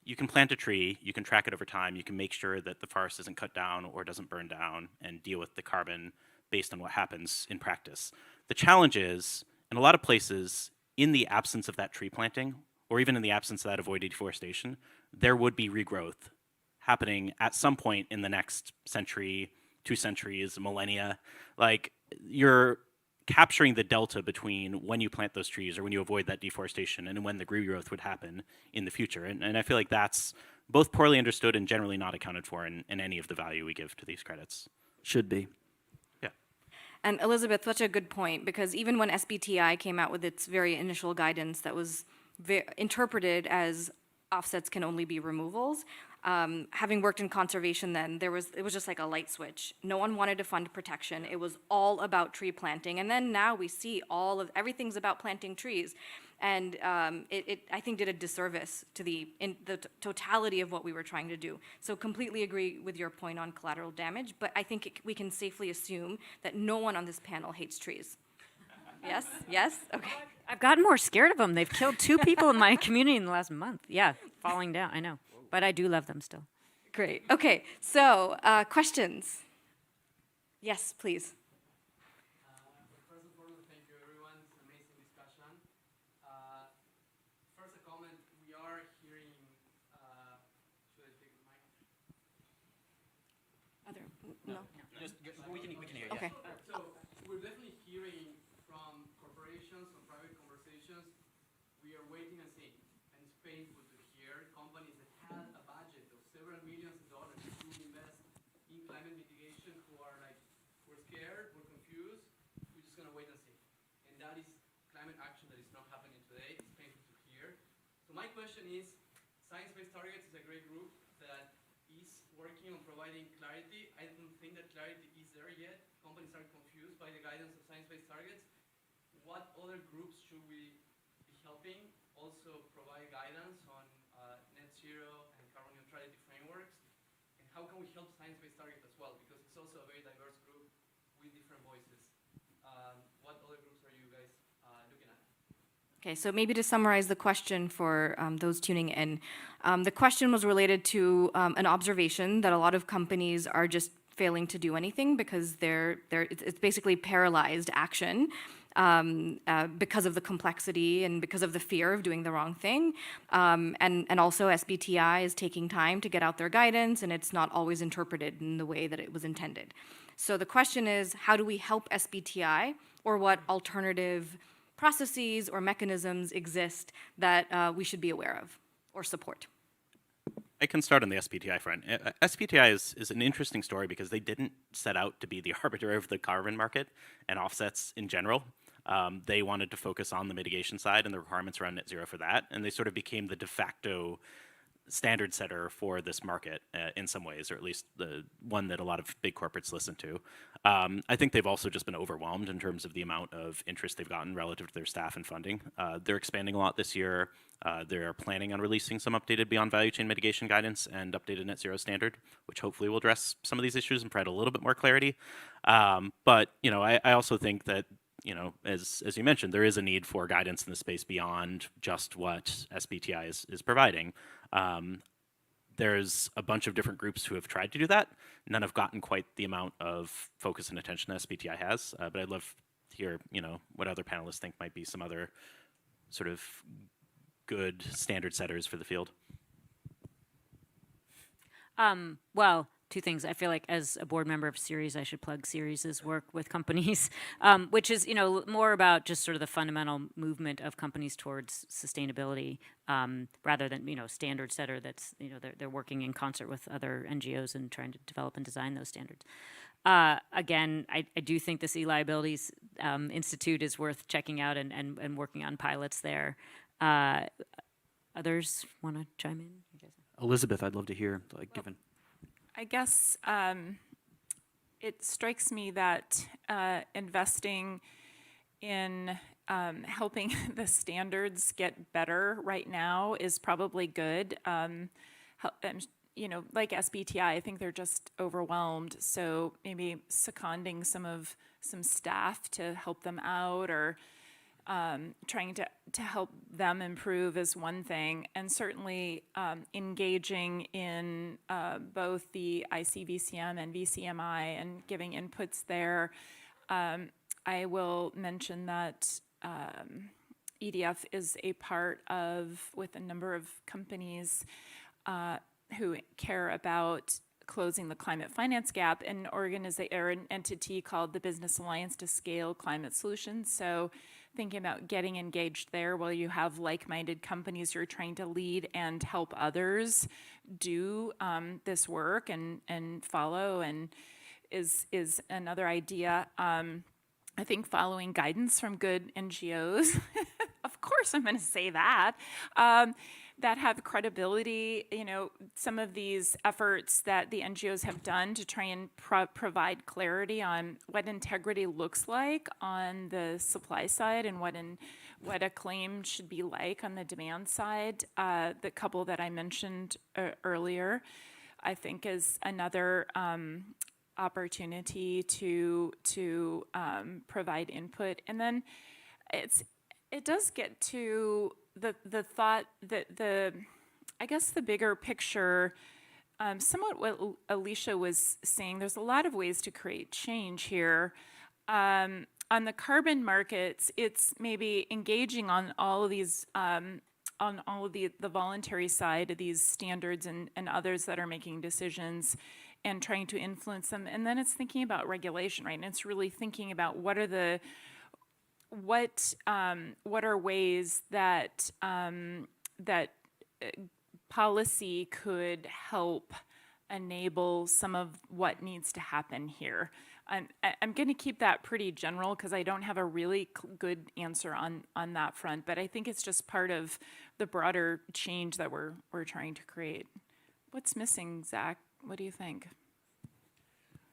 you can plant a tree, you can track it over time, you can make sure that the forest isn't cut down or doesn't burn down, and deal with the carbon based on what happens in practice. The challenge is, in a lot of places, in the absence of that tree planting, or even in the absence of that avoided deforestation, there would be regrowth happening at some point in the next century, 2 centuries, millennia. Like, you're capturing the delta between when you plant those trees or when you avoid that deforestation and when the regrowth would happen in the future. And I feel like that's both poorly understood and generally not accounted for in any of the value we give to these credits. Should be. Yeah. And Elizabeth, such a good point, because even when SBTI came out with its very initial guidance that was interpreted as offsets can only be removals, having worked in conservation then, it was just like a light switch. No one wanted to fund protection. It was all about tree planting. And then now we see everything's about planting trees. and I think did a disservice to the totality of what we were trying to do. So completely agree with your point on collateral damage, but I think we can safely assume that no one on this panel hates trees. Yes? Yes? Okay. I've gotten more scared of them. They've killed 2 people in my community in the last month. Yeah, falling down, I know. But I do love them still. Great. Okay, so questions? Yes, please. First and foremost, thank you everyone. It's an amazing discussion. First a comment, we are hearing, should I take the mic? Other, no? We can hear you. Okay. So we're definitely hearing from corporations, from private conversations, we are waiting and seeing. And it's painful to hear companies that had a budget of several millions of dollars to invest in climate mitigation who are like, we're scared, we're confused, we're just gonna wait and see. And that is climate action that is not happening today. It's painful to hear. So my question is, Science-Based Targets is a great group that is working on providing clarity. I don't think that clarity is there yet. Companies are confused by the guidance of Science-Based Targets. What other groups should we be helping also provide guidance on net zero and carbon neutrality frameworks? And how can we help Science-Based Targets as well? Because it's also a very diverse group with different voices. What other groups are you guys looking at? Okay, so maybe to summarize the question for those tuning in, the question was related to an observation that a lot of companies are just failing to do anything because it's basically paralyzed action because of the complexity and because of the fear of doing the wrong thing. And also SBTI is taking time to get out their guidance, and it's not always interpreted in the way that it was intended. So the question is, how do we help SBTI, or what alternative processes or mechanisms exist that we should be aware of or support? I can start on the SBTI front. SBTI is an interesting story because they didn't set out to be the arbiter of the carbon market and offsets in general. They wanted to focus on the mitigation side and the requirements around net zero for that, and they sort of became the de facto standard setter for this market in some ways, or at least the one that a lot of big corporates listen to. I think they've also just been overwhelmed in terms of the amount of interest they've gotten relative to their staff and funding. They're expanding a lot this year. They're planning on releasing some updated beyond value chain mitigation guidance and updated net zero standard, which hopefully will address some of these issues and provide a little bit more clarity. But I also think that as you mentioned, there is a need for guidance in the space beyond just what SBTI is providing. There's a bunch of different groups who have tried to do that. None have gotten quite the amount of focus and attention that SBTI has, but I'd love to hear, what other panelists think might be some other sort of good standard setters for the field. Well, 2 things. I feel like as a board member of Ceres, I should plug Ceres' work with companies, which is, more about just sort of the fundamental movement of companies towards sustainability, rather than, standard setter that's, they're working in concert with other NGOs and trying to develop and design those standards. Again, I do think the Sea Liabilities Institute is worth checking out and working on pilots there. Others want to chime in? Elizabeth, I'd love to hear, given. I guess it strikes me that investing in helping the standards get better right now is probably good. Like SBTI, I think they're just overwhelmed. So maybe seconding some staff to help them out, or trying to help them improve is one thing, and certainly engaging in both the ICVCM and VCMI and giving inputs there. I will mention that EDF is a part of, with a number of companies who care about closing the climate finance gap, an entity called the Business Alliance to Scale Climate Solutions. So thinking about getting engaged there while you have like-minded companies you're trying to lead and help others do this work and follow, and is another idea. I think following guidance from good NGOs, of course I'm going to say that, that have credibility. You know, some of these efforts that the NGOs have done to try and provide clarity on what integrity looks like on the supply side and what a claim should be like on the demand side. The couple that I mentioned earlier, I think, is another opportunity to provide input. And then it does get to the thought that I guess the bigger picture, somewhat what Alicia was saying, there's a lot of ways to create change here. On the carbon markets, it's maybe engaging on all of these, on all of the voluntary side of these standards and others that are making decisions and trying to influence them. And then it's thinking about regulation, right? And it's really thinking about what are ways that policy could help enable some of what needs to happen here. I'm going to keep that pretty general because I don't have a really good answer on that front, but I think it's just part of the broader change that we're trying to create. What's missing, Zach? What do you think?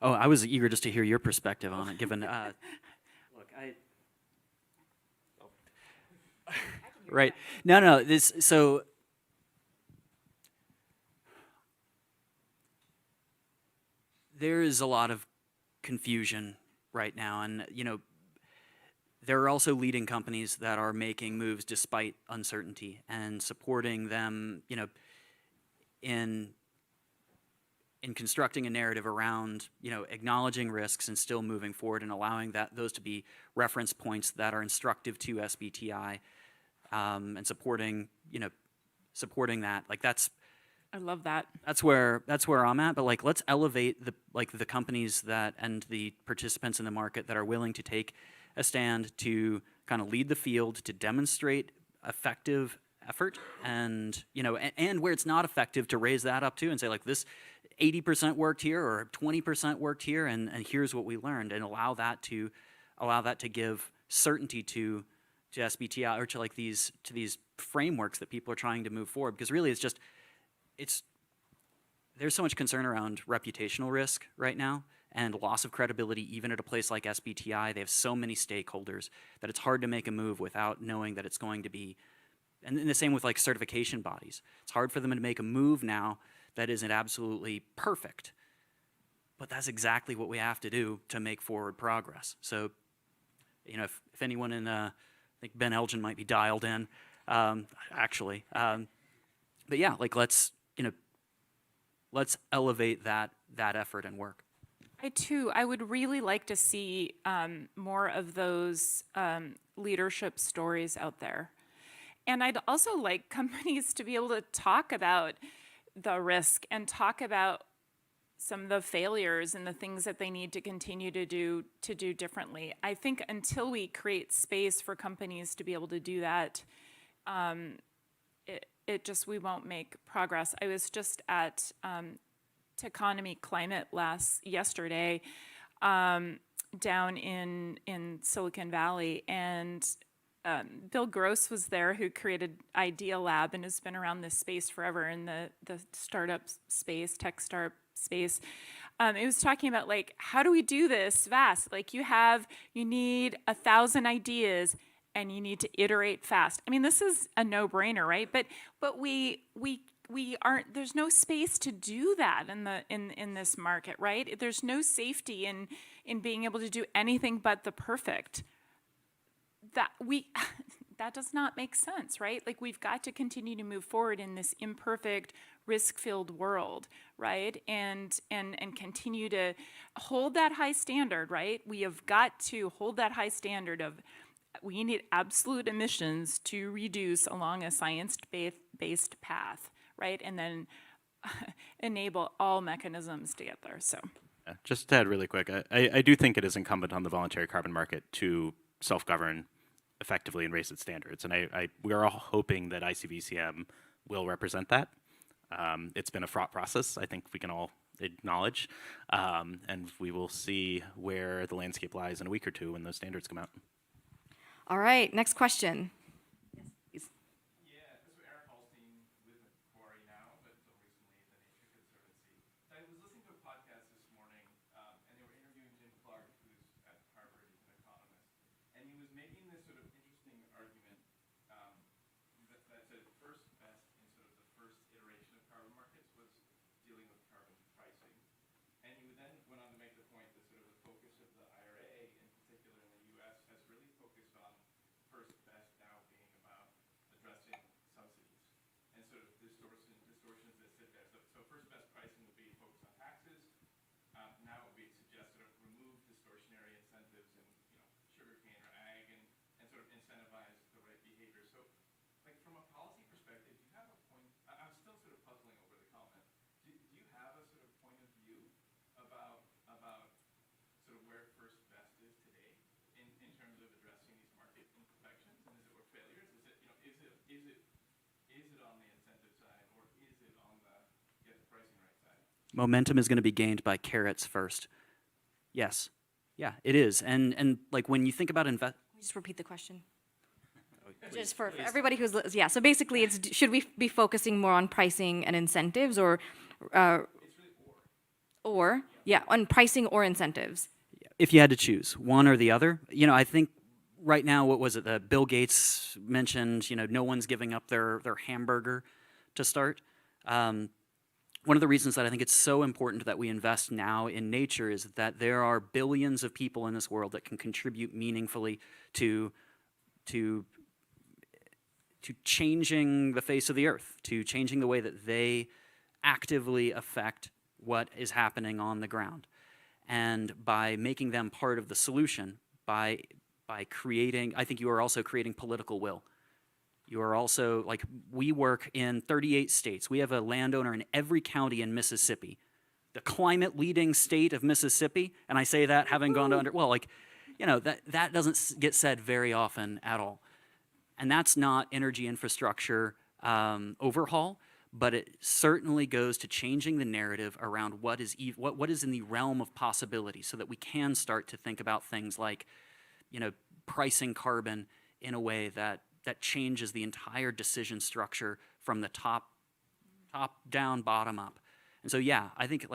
Oh, I was eager just to hear your perspective on it, given, look, right. No, so there is a lot of confusion right now, and, you know, there are also leading companies that are making moves despite uncertainty and supporting them, you know, in constructing a narrative around, you know, acknowledging risks and still moving forward and allowing those to be reference points that are instructive to SBTI, and supporting that. Like, I love that. That's where I'm at. But like, let's elevate the companies that and the participants in the market that are willing to take a stand to kind of lead the field, to demonstrate effective effort, and, you know, and where it's not effective, to raise that up too and say, like, this 80% worked here or 20% worked here, and here's what we learned, and allow that to give certainty to SBTI, or to these frameworks that people are trying to move forward. Because really, there's so much concern around reputational risk right now and loss of credibility, even at a place like SBTI. They have so many stakeholders that it's hard to make a move without knowing that it's going to be, and the same with like certification bodies. It's hard for them to make a move now that isn't absolutely perfect. But that's exactly what we have to do to make forward progress. So, you know, if anyone in, I think Ben Elgin might be dialed in, actually. But yeah, like, let's elevate that effort and work. I would really like to see more of those leadership stories out there. And I'd also like companies to be able to talk about the risk and talk about some of the failures and the things that they need to continue to do differently. I think until we create space for companies to be able to do that, we won't make progress. I was just at Economy Climate yesterday down in Silicon Valley, and Bill Gross was there, who created Idea Lab and has been around this space forever in the startup space, tech startup space. It was talking about, like, how do we do this fast? Like, you need 1,000 ideas and you need to iterate fast. I mean, this is a no-brainer, right? But we aren't. There's no space to do that in this market, right? There's no safety in being able to do anything but the perfect. That does not make sense, right? Like, we've got to continue to move forward in this imperfect, risk-filled world, right? And continue to hold that high standard, right? We have got to hold that high standard of, we need absolute emissions to reduce along a science-based path, right? And then enable all mechanisms to get there. So, just to add really quick, I do think it is incumbent on the voluntary carbon market to self-govern effectively and raise its standards. And we are all hoping that ICVCM will represent that. It's been a fraught process, I think we can all acknowledge. And we will see where the landscape lies in a week or two when those standards come out. All right, next question. Yes, please. Yeah, this is Eric Holstein Momentum is going to be gained by carrots first. Yes. Yeah, it is. And like when you think about Just repeat the question. Just for everybody who's, yeah, so basically it's, should we be focusing more on pricing and incentives or, yeah, on pricing or incentives? if you had to choose one or the other, I think right now, what was it that Bill Gates mentioned, no one's giving up their hamburger to start. One of the reasons that I think it's so important that we invest now in nature is that there are billions of people in this world that can contribute meaningfully to changing the face of the earth, to changing the way that they actively affect what is happening on the ground. And by making them part of the solution, by creating, I think you are also creating political will. You are also, like, we work in 38 states. We have a landowner in every county in Mississippi, the climate leading state of Mississippi. And I say that having gone to that doesn't get said very often at all. And that's not energy infrastructure overhaul, but it certainly goes to changing the narrative around what is in the realm of possibility, so that we can start to think about things like, pricing carbon in a way that changes the entire decision structure from the top down, bottom up. And so, yeah, I think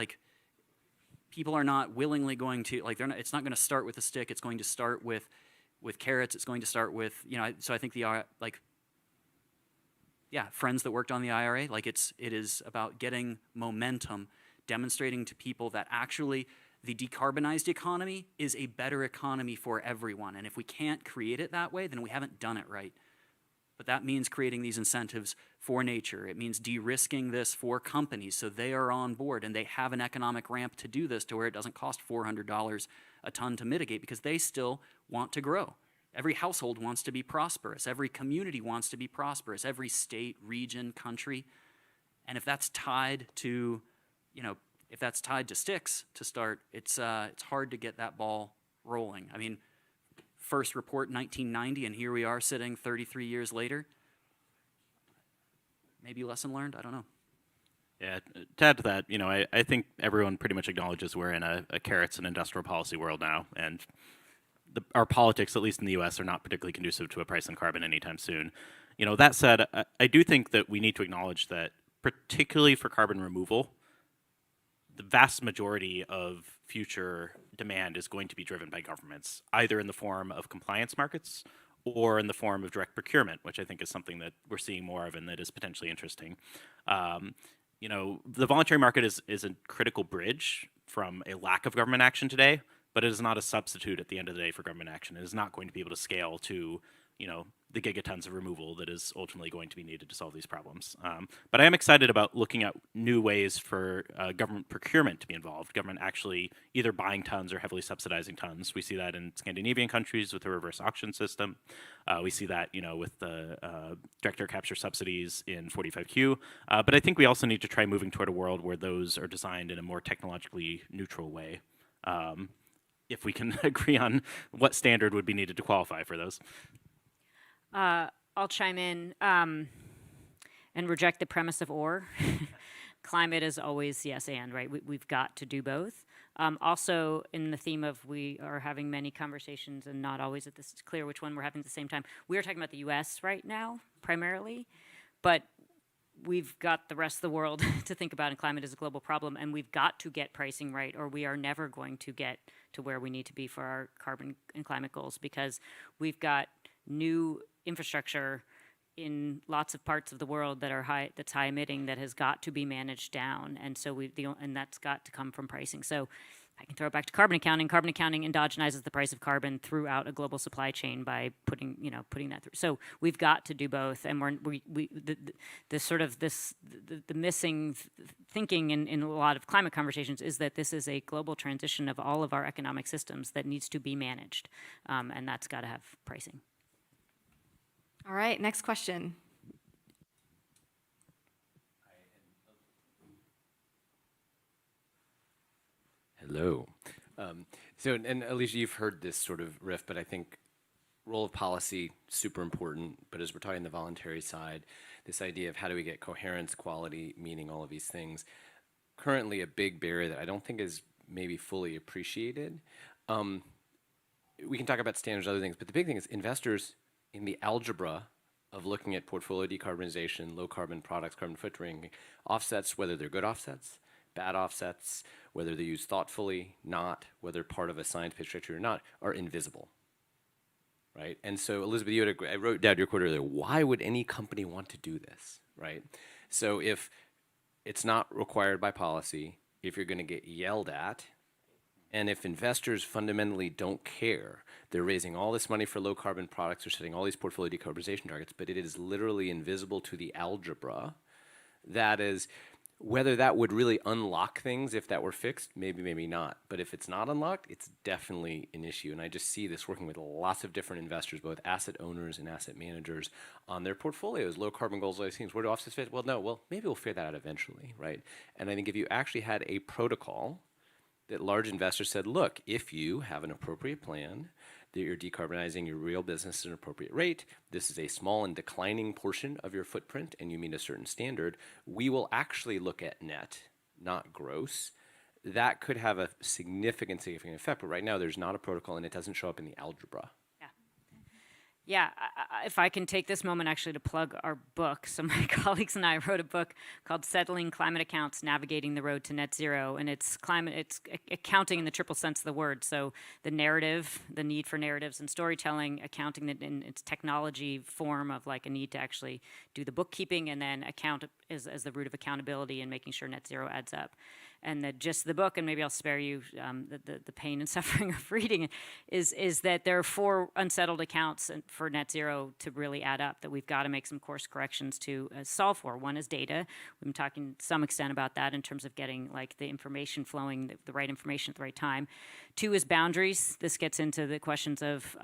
people are not willingly going to, it's not going to start with a stick. It's going to start with carrots. It's going to start with, so I think friends that worked on the IRA, it is about getting momentum, demonstrating to people that actually the decarbonized economy is a better economy for everyone. And if we can't create it that way, then we haven't done it right. But that means creating these incentives for nature. It means de-risking this for companies so they are on board and they have an economic ramp to do this, to where it doesn't cost $400 a ton to mitigate, because they still want to grow. Every household wants to be prosperous. Every community wants to be prosperous. Every state, region, country. And if that's tied to, sticks to start, it's hard to get that ball rolling. I mean, first report 1990, and here we are sitting 33 years later. Maybe lesson learned, I don't know. Yeah, to add to that, I think everyone pretty much acknowledges we're in a carrots and industrial policy world now, and our politics, at least in the U.S., are not particularly conducive to a price on carbon anytime soon. That said, I do think that we need to acknowledge that, particularly for carbon removal, the vast majority of future demand is going to be driven by governments, either in the form of compliance markets or in the form of direct procurement, which I think is something that we're seeing more of and that is potentially interesting. The voluntary market is a critical bridge from a lack of government action today, but it is not a substitute at the end of the day for government action. It is not going to be able to scale to, the gigatons of removal that is ultimately going to be needed to solve these problems. But I am excited about looking at new ways for government procurement to be involved, government actually either buying tons or heavily subsidizing tons. We see that in Scandinavian countries with the reverse auction system. We see that, with the direct air capture subsidies in 45Q. But I think we also need to try moving toward a world where those are designed in a more technologically neutral way. If we can agree on what standard would be needed to qualify for those. I'll chime in and reject the premise of or. Climate is always yes and, right? We've got to do both. Also, in the theme of we are having many conversations and not always it's clear which one we're having at the same time. We are talking about the U.S. right now, primarily, but we've got the rest of the world to think about, and climate is a global problem, and we've got to get pricing right, or we are never going to get to where we need to be for our carbon and climate goals, because we've got new infrastructure in lots of parts of the world that's high emitting, that has got to be managed down, and so and that's got to come from pricing. So I can throw it back to carbon accounting. Carbon accounting endogenizes the price of carbon throughout a global supply chain by putting that through. So we've got to do both, and the missing thinking in a lot of climate conversations is that this is a global transition of all of our economic systems that needs to be managed, and that's got to have pricing. All right, next question. Hello. And Alicia, you've heard this sort of riff, but I think role of policy, super important. But as we're talking the voluntary side, this idea of how do we get coherence, quality, meaning, all of these things. currently a big barrier that I don't think is maybe fully appreciated. We can talk about standards, other things, but the big thing is investors in the algebra of looking at portfolio decarbonization, low carbon products, carbon footprint, offsets, whether they're good offsets, bad offsets, whether they're used thoughtfully, not, whether part of a science-based strategy or not, are invisible. Right? And so, Elizabeth, I wrote down your quote earlier, why would any company want to do this? Right? So if it's not required by policy, if you're going to get yelled at, and if investors fundamentally don't care, they're raising all this money for low carbon products, they're setting all these portfolio decarbonization targets, but it is literally invisible to the algebra. That is, whether that would really unlock things if that were fixed, maybe, maybe not. But if it's not unlocked, it's definitely an issue. And I just see this working with lots of different investors, both asset owners and asset managers, on their portfolios, low carbon goals, all these things. Where do offsets fit? Well, no, well, maybe we'll figure that out eventually, right? And I think if you actually had a protocol that large investors said, look, if you have an appropriate plan, that you're decarbonizing your real business at an appropriate rate, this is a small and declining portion of your footprint, and you meet a certain standard, we will actually look at net, not gross. That could have a significant effect, but right now there's not a protocol and it doesn't show up in the algebra. Yeah, if I can take this moment actually to plug our book. So my colleagues and I wrote a book called Settling Climate Accounts, Navigating the Road to Net Zero. And it's accounting in the triple sense of the word. So the narrative, the need for narratives and storytelling, accounting in its technology form of like a need to actually do the bookkeeping, and then account as the root of accountability and making sure net zero adds up. And the gist of the book, and maybe I'll spare you the pain and suffering of reading it, is that there are 4 unsettled accounts for net zero to really add up that we've got to make some course corrections to solve for. One is data. We've been talking to some extent about that in terms of getting like the information flowing, the right information at the right time. 2 is boundaries. This gets into the questions of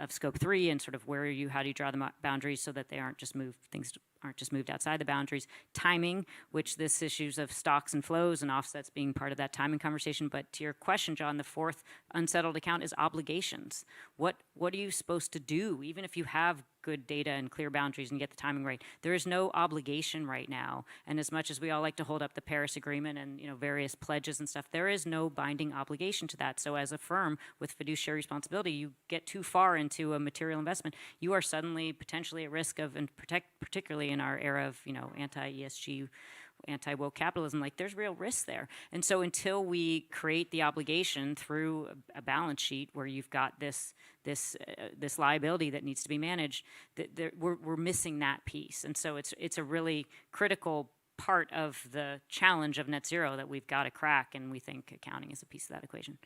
scope 3 and sort of how do you draw the boundaries so that they aren't just moved outside the boundaries. Timing, which this issues of stocks and flows and offsets being part of that timing conversation. But to your question, John, the 4th unsettled account is obligations. What are you supposed to do, even if you have good data and clear boundaries and get the timing right? There is no obligation right now. And as much as we all like to hold up the Paris Agreement and various pledges and stuff, there is no binding obligation to that. So as a firm with fiduciary responsibility, you get too far into a material investment, you are suddenly potentially at risk of, and particularly in our era of anti-ESG, anti-woke capitalism, like there's real risk there. And so until we create the obligation through a balance sheet where you've got this liability that needs to be managed, we're missing that piece. And so it's a really critical part of the challenge of net zero that we've got to crack, and we think accounting is a piece of that equation.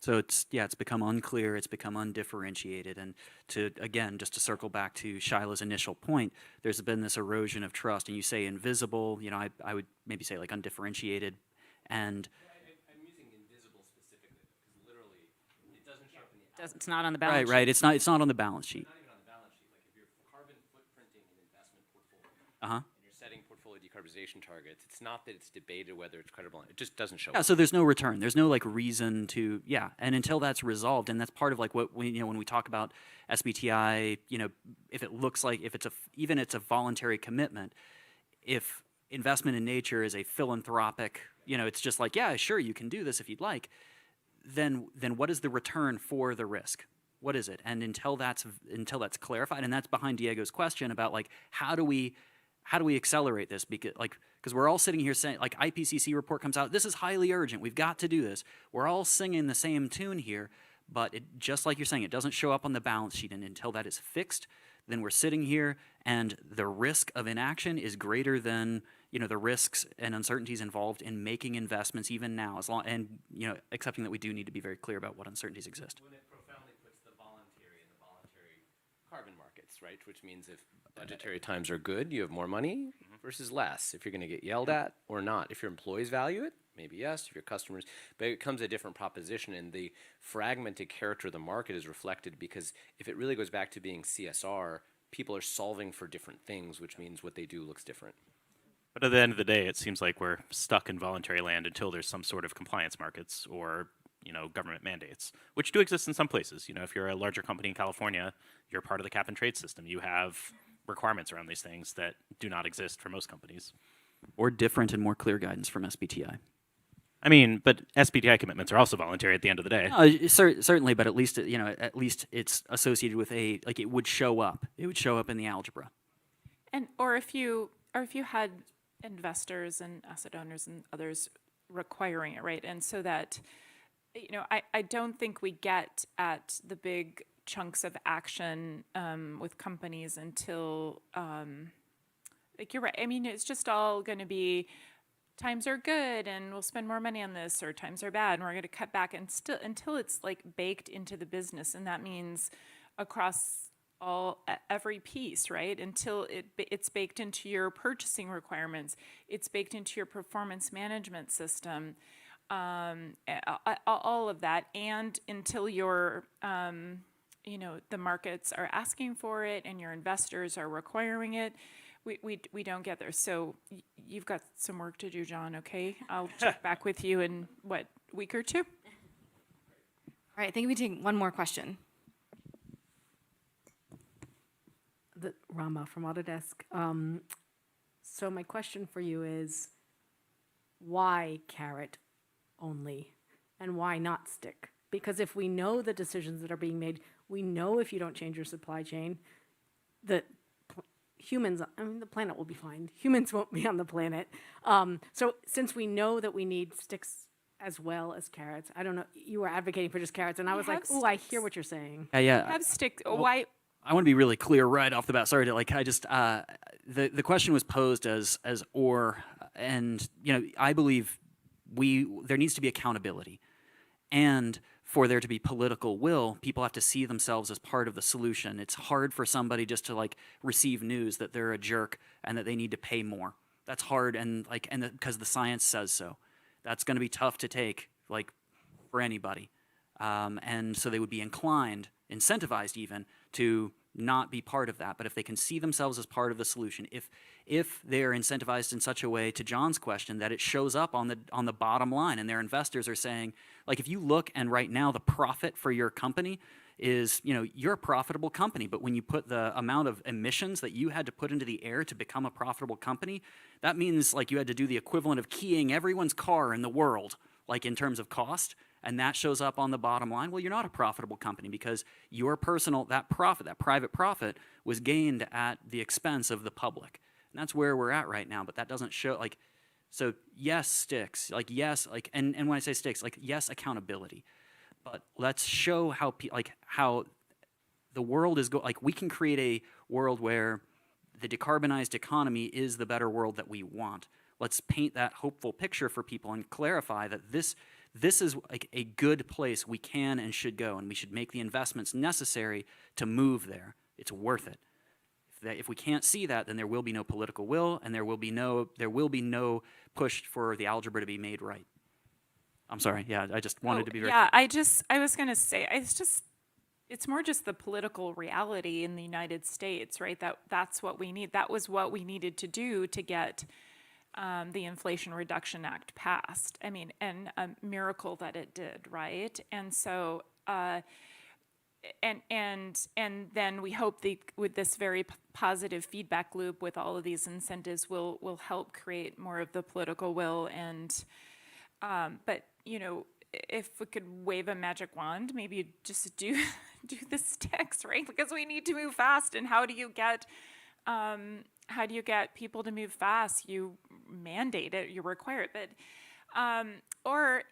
So it's become unclear, it's become undifferentiated, and just to circle back to Shiloh's initial point, there's been this erosion of trust, and you say invisible, I would maybe say like undifferentiated, and I'm using invisible specifically because literally it doesn't show up in the It's not on the balance sheet. right, it's not on the balance sheet. Not even on the balance sheet. Like if you're carbon footprinting an investment portfolio, Uh-huh. and you're setting portfolio decarbonization targets, it's not that it's debated whether it's credible. It just doesn't show Yeah, up. so there's no return. There's no like reason to, and until that's resolved, and that's part of like what we, when we talk about SBTI, if it looks like, if it's a voluntary commitment, if investment in nature is a philanthropic, it's just like, yeah, sure, you can do this if you'd like, then what is the return for the risk? What is it? And until that's clarified, and that's behind Diego's question about like, how do we accelerate this? Because we're all sitting here saying, like, IPCC report comes out, this is highly urgent, we've got to do this. We're all singing the same tune here, but just like you're saying, it doesn't show up on the balance sheet, and until that is fixed, then we're sitting here, and the risk of inaction is greater than the risks and uncertainties involved in making investments even now, accepting that we do need to be very clear about what uncertainties exist. When it profoundly puts the voluntary in the voluntary carbon markets, right? Which means if budgetary times are good, you have more money versus less. If you're going to get yelled at or not. If your employees value it, maybe yes. If your customers, but it becomes a different proposition, and the fragmented character of the market is reflected because if it really goes back to being CSR, people are solving for different things, which means what they do looks different. But at the end of the day, it seems like we're stuck in voluntary land until there's some sort of compliance markets or government mandates, which do exist in some places. If you're a larger company in California, you're part of the cap and trade system. You have requirements around these things that do not exist for most companies. Or different and more clear guidance from SBTI. I mean, but SBTI commitments are also voluntary at the end of the day. Certainly, but at least at least it's associated with it would show up. It would show up in the algebra. And or if you had investors and asset owners and others requiring it, right? And so that, I don't think we get at the big chunks of action with companies until, like you're right. I mean, it's just all going to be times are good and we'll spend more money on this, or times are bad and we're going to cut back, and still until it's like baked into the business, and that means across every piece, right? Until it's baked into your purchasing requirements, it's baked into your performance management system, all of that, and until your the markets are asking for it and your investors are requiring it. We don't get there. So you've got some work to do, John, okay? I'll check back with you in, week or two? All right, I think we take one more question. Rama from Autodesk. So my question for you is, why carrot only, and why not stick? Because if we know the decisions that are being made, we know if you don't change your supply chain, that humans, the planet will be fine. Humans won't be on the planet. So since we know that we need sticks as well as carrots, I don't know, you were advocating for just carrots, and I was like, oh, I hear what you're saying. Yeah. Have stick. Why? I want to be really clear right off the bat. Sorry to the question was posed as or, and I believe there needs to be accountability, and for there to be political will, people have to see themselves as part of the solution. It's hard for somebody just to receive news that they're a jerk and that they need to pay more. That's hard, and because the science says so. That's going to be tough to take for anybody, and so they would be incentivized even to not be part of that. But if they can see themselves as part of the solution, if they're incentivized in such a way, to John's question, that it shows up on the bottom line, and their investors are saying, if you look, and right now the profit for your company is, you're a profitable company, but when you put the amount of emissions that you had to put into the air to become a profitable company, that means you had to do the equivalent of keying everyone's car in the world, in terms of cost. And that shows up on the bottom line. Well, you're not a profitable company, because your that private profit, was gained at the expense of the public. And that's where we're at right now. But that doesn't show, so yes, sticks, yes, and when I say sticks, yes, accountability. But let's show how how the world is we can create a world where the decarbonized economy is the better world that we want. Let's paint that hopeful picture for people and clarify that this is a good place we can and should go, and we should make the investments necessary to move there. It's worth it. If we can't see that, then there will be no political will, and there will be no push for the algebra to be made right. I'm sorry. Yeah, I just wanted to be very. Yeah, I was going to say, it's more just the political reality in the United States, right? That's what we need. That was what we needed to do to get the Inflation Reduction Act passed. I mean, and a miracle that it did, right? And so, and then we hope with this very positive feedback loop with all of these incentives will help create more of the political will. And but if we could wave a magic wand, maybe just do the sticks, right? Because we need to move fast. And how do you get people to move fast? You mandate it, you require it, but or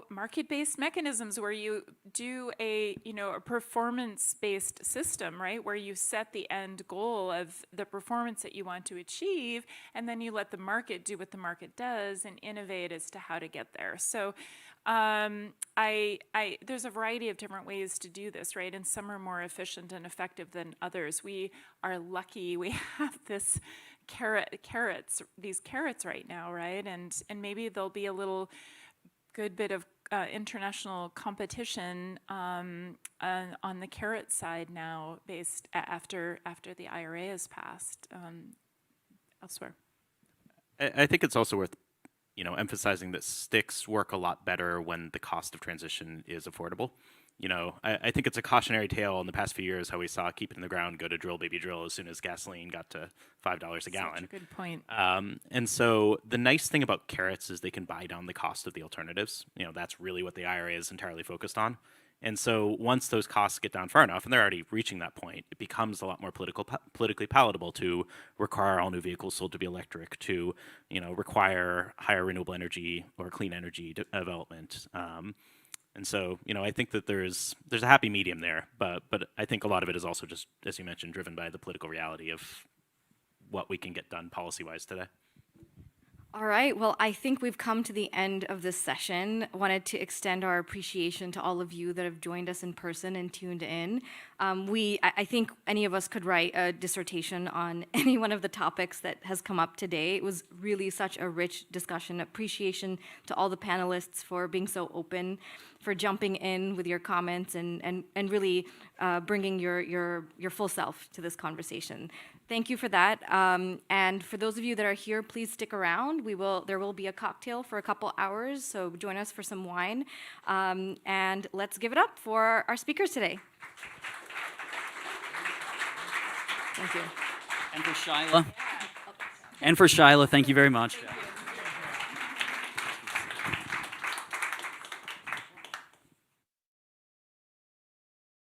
market-based mechanisms where you do a performance-based system, right, where you set the end goal of the performance that you want to achieve, and then you let the market do what the market does and innovate as to how to get there. So there's a variety of different ways to do this, right? And some are more efficient and effective than others. We are lucky we have these carrots right now, right? And maybe there'll be a little good bit of international competition on the carrot side now, based after the IRA is passed elsewhere. I think it's also worth emphasizing that sticks work a lot better when the cost of transition is affordable. I think it's a cautionary tale in the past few years how we saw keep it in the ground go to drill baby drill as soon as gasoline got to $5 a gallon. Such a good point. And so the nice thing about carrots is they can buy down the cost of the alternatives. That's really what the IRA is entirely focused on. And so once those costs get down far enough, and they're already reaching that point, it becomes a lot more politically palatable to require all new vehicles sold to be electric, to require higher renewable energy or clean energy development. And so, I think that there's a happy medium there, but I think a lot of it is also just, as you mentioned, driven by the political reality of what we can get done policy-wise today. All right, well, I think we've come to the end of this session. Wanted to extend our appreciation to all of you that have joined us in person and tuned in. I think any of us could write a dissertation on any one of the topics that has come up today. It was really such a rich discussion. Appreciation to all the panelists for being so open, for jumping in with your comments and really bringing your full self to this conversation. Thank you for that. And for those of you that are here, please stick around. There will be a cocktail for a couple hours, so join us for some wine. And let's give it up for our speakers today. Thank you. And for Shyla. And for Shyla, thank you very much.